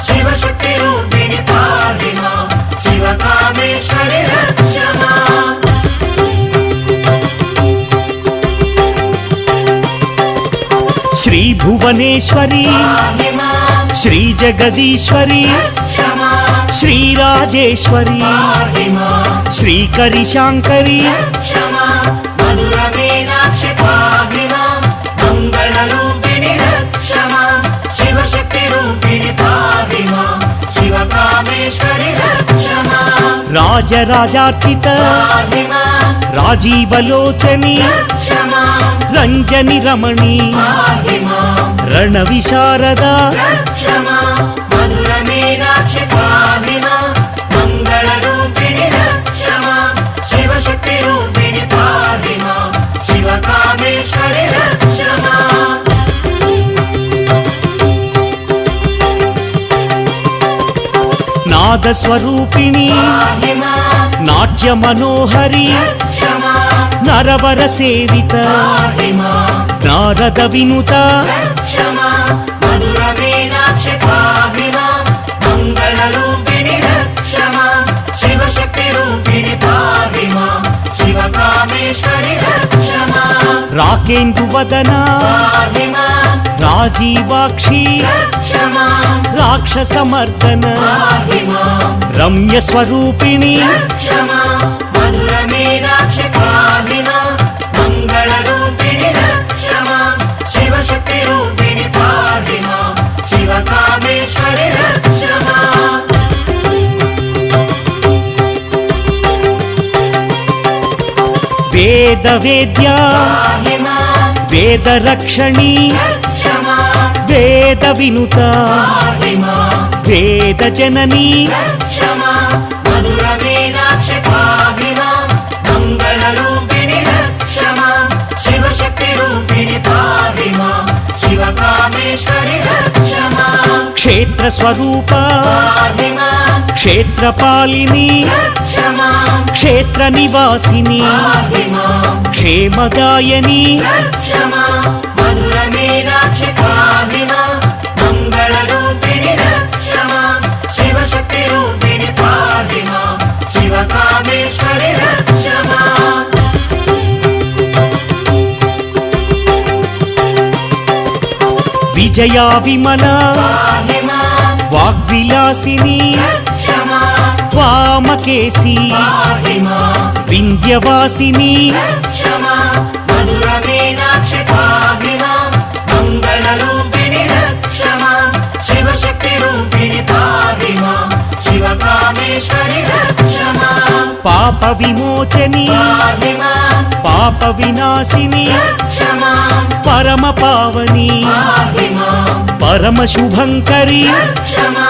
शिवशक्ति रूपिणि पाहि मां शिवकामेश्वरि क्षमा శ్రీ భువనేశ్వరి पाहि मां శ్రీ జగదీశ్వరి क्षमा శ్రీరాజేశ్వరి पाहि मां శ్రీకరిశాంకరి क्षमा मधुर मीनाक्षि पाहि मां मङ्गलरूपिणि क्षमा शिवशक्ति रूपिणि पाहि मां शिवकामेश्वरि क्षमा రాజరాజార్చిత पाहि मां రాజీవలోచని क्षमा రంజని రమణి पाहि मां రణ విశారద क्षमा मधुर मीनाक्षि पाहि मां मङ्गलरूपिणि क्षमा शिवशक्ति रूपिणि पाहि मां शिवकामेश्वरि क्षमा నాదస్వరూపిణి पाहि मां నాట్య మనోహరి क्षमा నరవర సేవిత पाहि मां నారద వినుత क्षमा मधुर मीनाक्षि पाहि मां मङ्गलरूपिणि क्षमा शिवशक्ति रूपिणि पाहि मां शिवकामेश्वरि क्षमा రాకేందువదన पाहि मां రాజీవాక్షి क्षमा రాక్షసమర్దన पाहि मां రమ్య స్వరూపిణి क्षमा मधुर मीनाक्षि पाहि मां मङ्गलरूपिणि क्षमा शिवशक्ति रूपिणि पाहि मां शिवकामेश्वरि क्षमा వేద వేద్య पाहि मां వేదరక్షణి क्षमा వేద వినుత पाहि मां వేద జనని क्षमा मधुर मीनाक्षि पाहि मां मङ्गलरूपिणि क्षमा शिवशक्ति रूपिणि पाहि मां शिवकामेश्वरि क्षमा క్షేత్ర స్వరూప पाहि मां క్షేత్రపాలిని क्षमा క్షేత్ర నివాసిని पाहि मां క్షేమదాయని क्षमा मधुर मीनाक्षि पाहि मां मङ्गलरूपिणि क्षमा शिवशक्ति रूपिणि पाहि मां शिवकामेश्वरि क्षमा విజయా విమల पाहि मां వాగ్విలాసిని क्षमा వామకేశి पाहि मां వింధ్యవాసిని क्षमा मधुर मीनाक्षि पाहि मां मङ्गलरूपिणि क्षमा शिवशक्ति रूपिणि पाहि मां शिवकामेश्वरि क्षमा పాప విమోచని पाहि मां పాప వినాశిని क्षमा పరమ పావని पाहि मां పరమ శుభంకరి क्षमा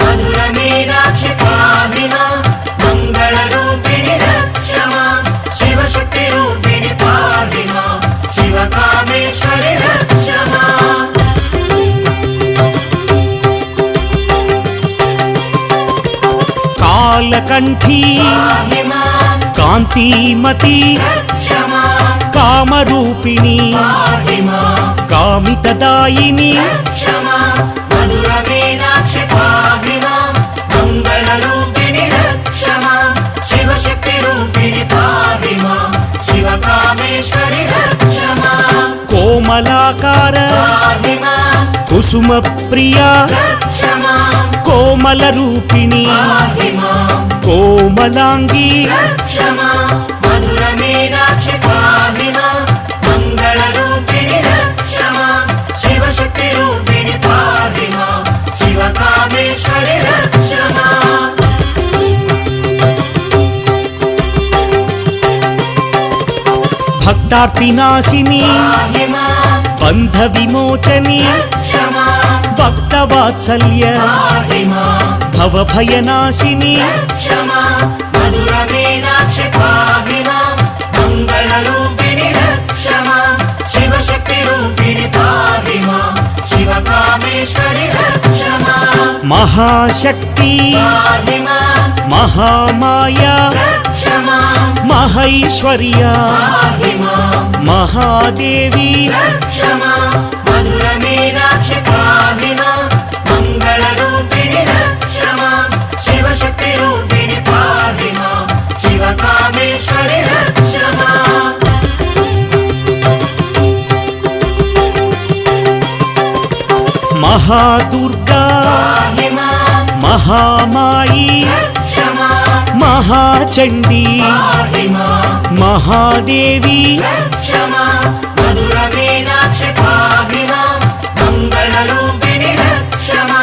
मधुर मीनाक्षि पाहि मां मङ्गलरूपिणि क्षमा शिवशक्ति रूपिणि पाहि मां शिवकामेश्वरि क्षमा కాలకంఠి पाहि मां కాంతిమతి क्षमा కామరూపిణి पाहि मां కామితదాయిని क्षमा मधुर मीनाक्षि पाहि मां मङ्गलरूपिणि क्षमा शिवशक्ति रूपिणि पाहि मां शिवकामेश्वरि क्षमा కోమలాకార पाहि मां కుసుమ ప్రియా क्षमा కోమల రూపిణి पाहि मां కోమలాంగి क्षमा मधुर मीनाक्षि पाहि मां मङ्गलरूपिणि क्षमा शिवशक्ति रूपिणि पाहि मां शिवकामेश्वरि क्षमा భక్త भक्तार्तिनाशिनी पाहि मां बन्ध विमोचनी क्षमा भक्तवात्सल्य पाहि मां भवभयनाशिनी क्षमा मधुरमीनाक्षि पाहि मां मङ्गलरूपिणि क्षमा शिवशक्तिरूपिणि पाहि मां शिवकामेश्वरि क्षमा महाशक्ति पाहि मां महामाया क्षमा महैश्वर्या पाहि मां महादेवी क्षमा मधुरमीनाक्षि पाहि मां मङ्गलरूपिणि क्षमा शिवशक्तिरूपिणि पाहि मां शिवकामेश्वरि क्षमा महादुर्गा पाहि मां महामायी क्षमा महाचण्डी पाहि मां महादेवी क्षमा मधुरमीनाक्षि पाहि मां मङ्गलरूपिणि क्षमा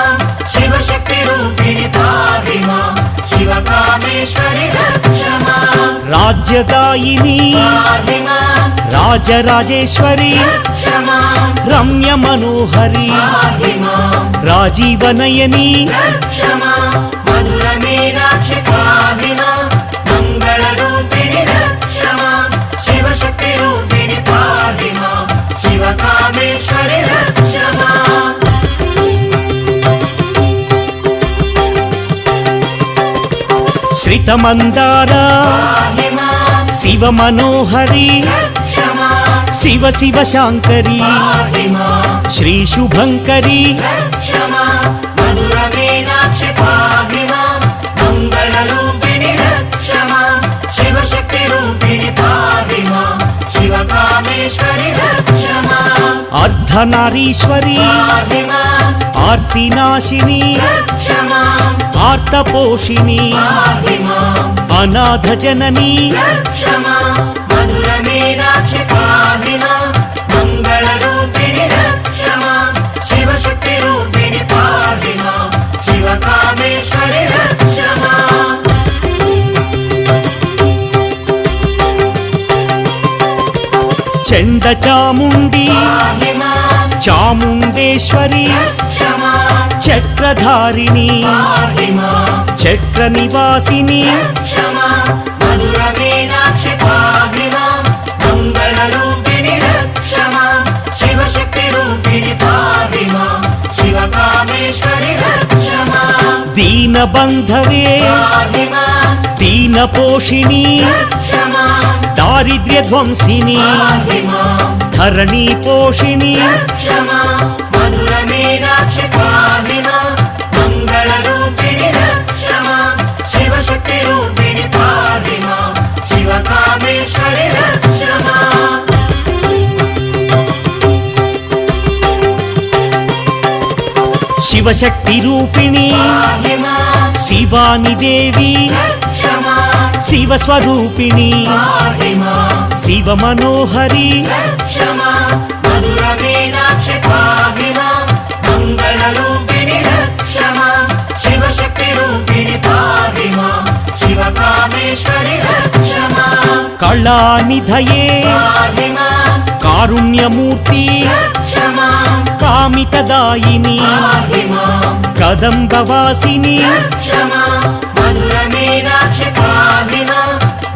शिवशक्तिरूपिणि पाहि मां शिवकामेश्वरि क्षमा राज्यदायिनी पाहि मां राजराजेश्वरी क्षमा रम्यमनोहरी पाहि मां राजीवनयनी क्षमा मधुरमीनाक्षि पाहि मां मङ्गलरूपिणि क्षमा शिवशक्तिरूपिणि पाहि मां शिवकामेश्वरि क्षमा श्रितमन्दार पाहि मां शिवमनोहरी क्षमा शिव शिवशाङ्करी पाहि मां श्रीशुभङ्करी क्षमा मधुरमीनाक्षि पाहि मां मङ्गलरूपिणि क्षमा शिवशक्तिरूपिणि पाहि मां शिवकामेश्वरि क्षमा अर्धनारीश्वरी पाहि मां आर्तिनाशिनी क्षमा आर्तपोषिणी पाहि मां अनाथजननी क्षमा मधुरमीनाक्षि पाहि मां मङ्गलरूपिणि क्षमा शिवशक्तिरूपिणि पाहि मां शिवकामेश्वरि क्षमा चण्डचामुण्डी पाहि मां चामुण्डेश्वरी क्षमा चक्रधारिणी पाहि मां चक्रनिवासिनी क्षमा मधुरमीनाक्षि पाहि मां मङ्गलरूपिणि क्षमा शिवशक्तिरूपिणि पाहि मां शिवकामेश्वरि क्षमा दीनबन्धवे पाहि मां दीनपोषिणी क्षमा दारिद्र्यध्वंसिनी पाहि मां धरणीपोषिणी क्षमा मधुरमीनाक्षि पाहि मां मङ्गलरूपिणि क्षमा शिवशक्तिरूपिणि पाहि मां शिवकामेश्वरि क्षमा शिवशक्तिरूपिणी पाहि मां शिवानि देवी क्षमा शिवस्वरूपिणी पाहि मां शिवमनोहरी क्षमा मधुरमीनाक्षि पाहि मां मङ्गलरूपिणि क्षमा शिवशक्तिरूपिणि पाहि मां शिवकामेश्वरि क्षमा कलानिधये पाहि मां कारुण्यमूर्ति क्षमा कामितदायिनी पाहि मां कदम्बवासिनी क्षमा मधुरमीनाक्षि पाहि मां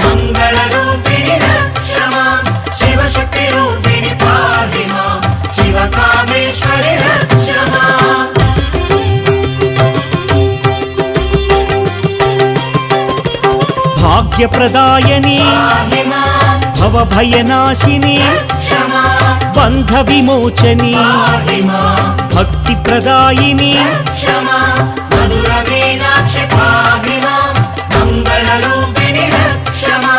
मङ्गलरूपिणि क्षमा शिवशक्तिरूपिणि पाहि मां शिवकामेश्वरि क्षमा भाग्यप्रदायिनी पाहि मां भवभयनाशिनी क्षमा बन्धविमोचनी पाहि मां भक्तिप्रदायिनी क्षमा मधुरमीनाक्षि पाहि मां मङ्गलरूपिणि क्षमा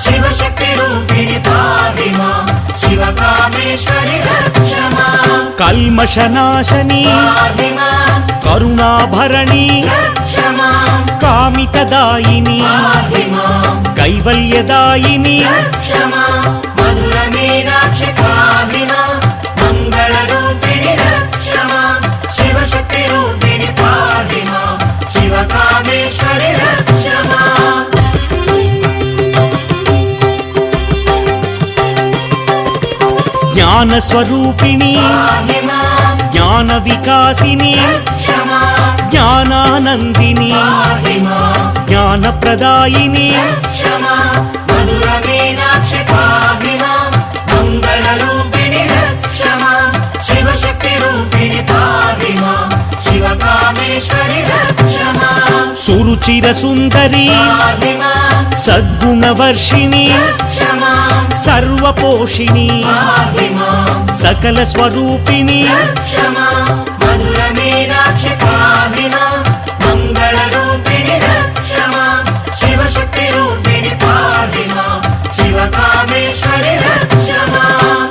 शिवशक्तिरूपिणि पाहि मां शिवकामेश्वरि क्षमा कल्मषनाशनी पाहि मां करुणाभरणी क्षमा कामितदायिनी पाहि मां कैवल्यदायिनी क्षमा मधुरमीनाक्षि पाहि मां मङ्गलरूपिणि क्षमा शिवशक्तिरूपिणि पाहि मां शिवकामेश्वरि क्षमा జ్ఞానస్వరూపిణి పాహి మాం జ్ఞాన వికాసిని రక్ష మాం జ్ఞానానందిని పాహి మాం జ్ఞానప్రదాయిని రక్ష మాం మధుర మీనాక్షి పాహి మాం మంగళరూపిణి రక్ష మాం శివశక్తి రూపిణి పాహి మాం శివకామేశ్వరి రక్ష మాం సురుచిర సుందరి పాహి మాం సద్గుణవర్షిణి రక్ష మాం సర్వపోషిణి పాహి మాం సకల స్వరూపిణి రక్ష మాం మధుర మీనాక్షి పాహి మాం మంగళరూపిణి రక్ష మాం శివశక్తి రూపిణి పాహి మాం శివకామేశ్వరి రక్ష మాం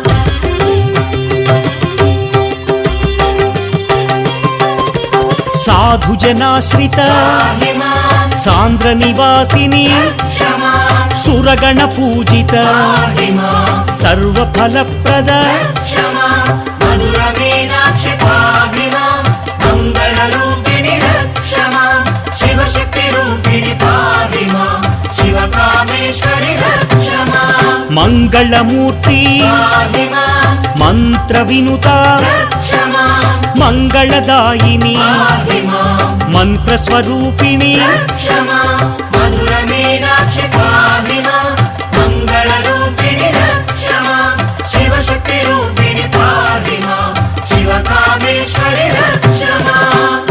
సాధుజనాశ్రిత పాహి మాం సాంద్ర నివాసిని రక్ష మాం సురగణ పూజిత పాహి మాం సర్వఫలప్రద రక్ష మాం మధుర మీనాక్షి పాహి మాం మంగళరూపిణి రక్ష మాం శివశక్తి రూపిణి పాహి మాం శివకామేశ్వరి రక్ష మాం మంగళమూర్తి పాహి మాం మంత్ర వినుత రక్ష మాం మంగళదాయిని పాహి మాం మంత్రస్వరూపిణి రక్ష మాం మధుర మీనాక్షి పాహి మాం మంగళరూపిణి రక్ష మాం శివశక్తి రూపిణి పాహి మాం శివకామేశ్వరి రక్ష మాం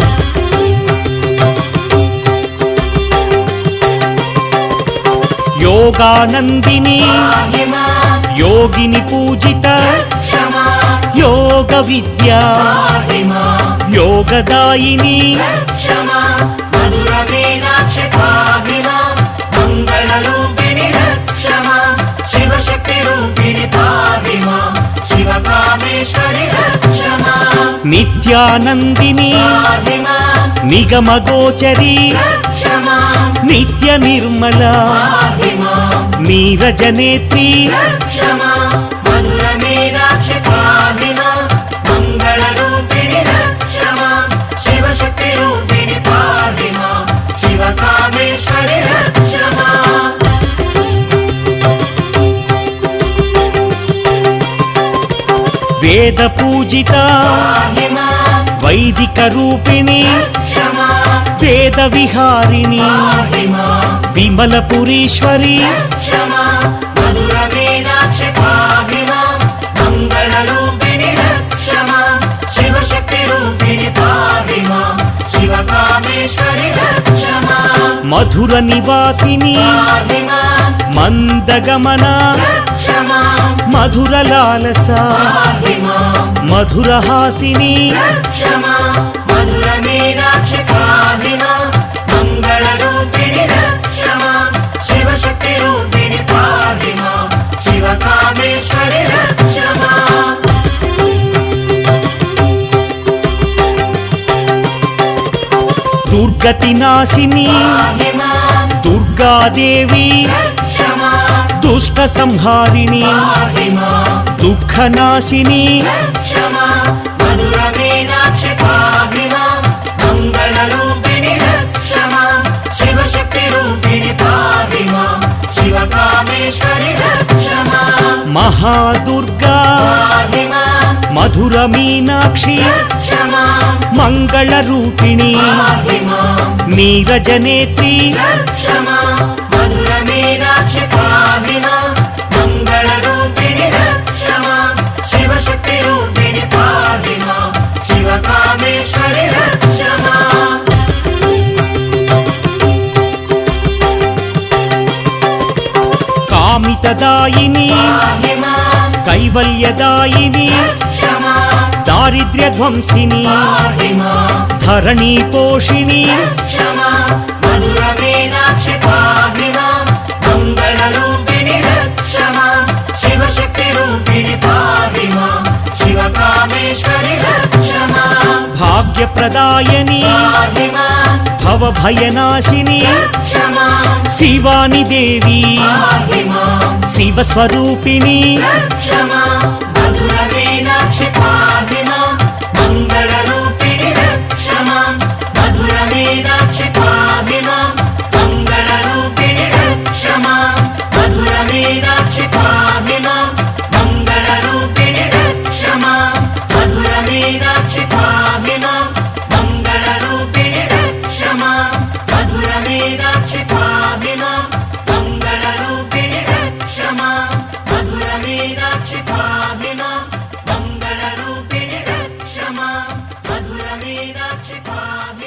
యోగానందిని పాహి మాం యోగిని పూజిత రక్ష మాం యోగ విద్య పాహి మాం యోగదాయిని రక్ష మాం మధుర మీనాక్షి పాహి మాం మంగళరూపిణి రక్ష మాం శివశక్తి రూపిణి పాహి మాం శివకామేశ్వరి రక్ష మాం నిత్యానందిని పాహి మాం నిగమగోచరి రక్ష మాం నిత్య నిర్మల పాహి మాం నీరజనేత్రి రక్ష మాం మధుర మీనాక్షి పాహి మాం మంగళరూపిణి రక్ష మాం శివశక్తి రూపిణి పాహి మాం శివకామేశ్వరి రక్ష మాం వేద పూజిత పాహి మాం వైదిక రూపిణి రక్ష మాం వేద విహారిణి పాహి మాం విమలపురీశ్వరి రక్ష మాం మధుర మీనాక్షి పాహి మాం మంగళరూపిణి రక్ష మాం శివశక్తి రూపిణి పాహి మాం శివకామేశ్వరి రక్ష మాం మధుర నివాసిని పాహి మాం మందగమన రక్ష మాం మధుర లాలస పాహి మాం మధురహాసిని రక్ష మాం మధుర మీనాక్షి పాహి మాం మంగళరూపిణి రక్ష మాం శివశక్తి రూపిణి పాహి మాం శివకామేశ్వరి రక్ష మాం దుర్గతి నాశిని పాహి మాం దుర్గాదేవి రక్ష మాం దుష్ట సంహారిణి పాహి మాం దుఃఖనాశిని రక్ష మాం మధుర మీనాక్షి పాహి మాం మంగళరూపిణి రక్ష మాం శివశక్తి రూపిణి పాహి మాం శివకామేశ్వరి రక్ష మాం మహాదుర్గా పాహి మాం మధుర మీనాక్షి రక్ష మాం మంగళ రూపిణి పాహి మాం నీరజనేత్రి రక్ష మాం మధుర మీనాక్షి పాహి మాం మంగళరూపిణి రక్ష మాం శివశక్తి రూపిణి పాహి మాం శివకామేశ్వరి రక్ష మాం కామితదాయిని పాహి మాం కైవల్యదాయిని రక్ష మాం దారిద్ర్యధ్వంసిని పాహి మాం ధరణీ పోషిణి రక్ష మాం మధుర మీనాక్షి పాహి మాం మంగళరూపిణి రక్ష మాం శివశక్తి రూపిణి పాహి మాం శివకామేశ్వరి రక్ష మాం భాగ్యప్రదాయని పాహి మాం భవభయనాశిని రక్ష మాం శివాని దేవి పాహి మాం శివస్వరూపిణి రక్ష మాం మధుర మీనాక్షి పాహి మాం మంగళరూపిణి రక్ష మాం మధుర మీనాక్షి పాహి మాం మంగళరూపిణి రక్ష మాం మధుర మీనాక్షి పాహి మాం మంగళరూపిణి రక్ష मीनाक्षि पाहि मां मङ्गलरूपिणि रक्ष मां मधुर मीनाक्षि पाहि मां मङ्गलरूपिणि रक्ष मां मधुर मीनाक्षि पाहि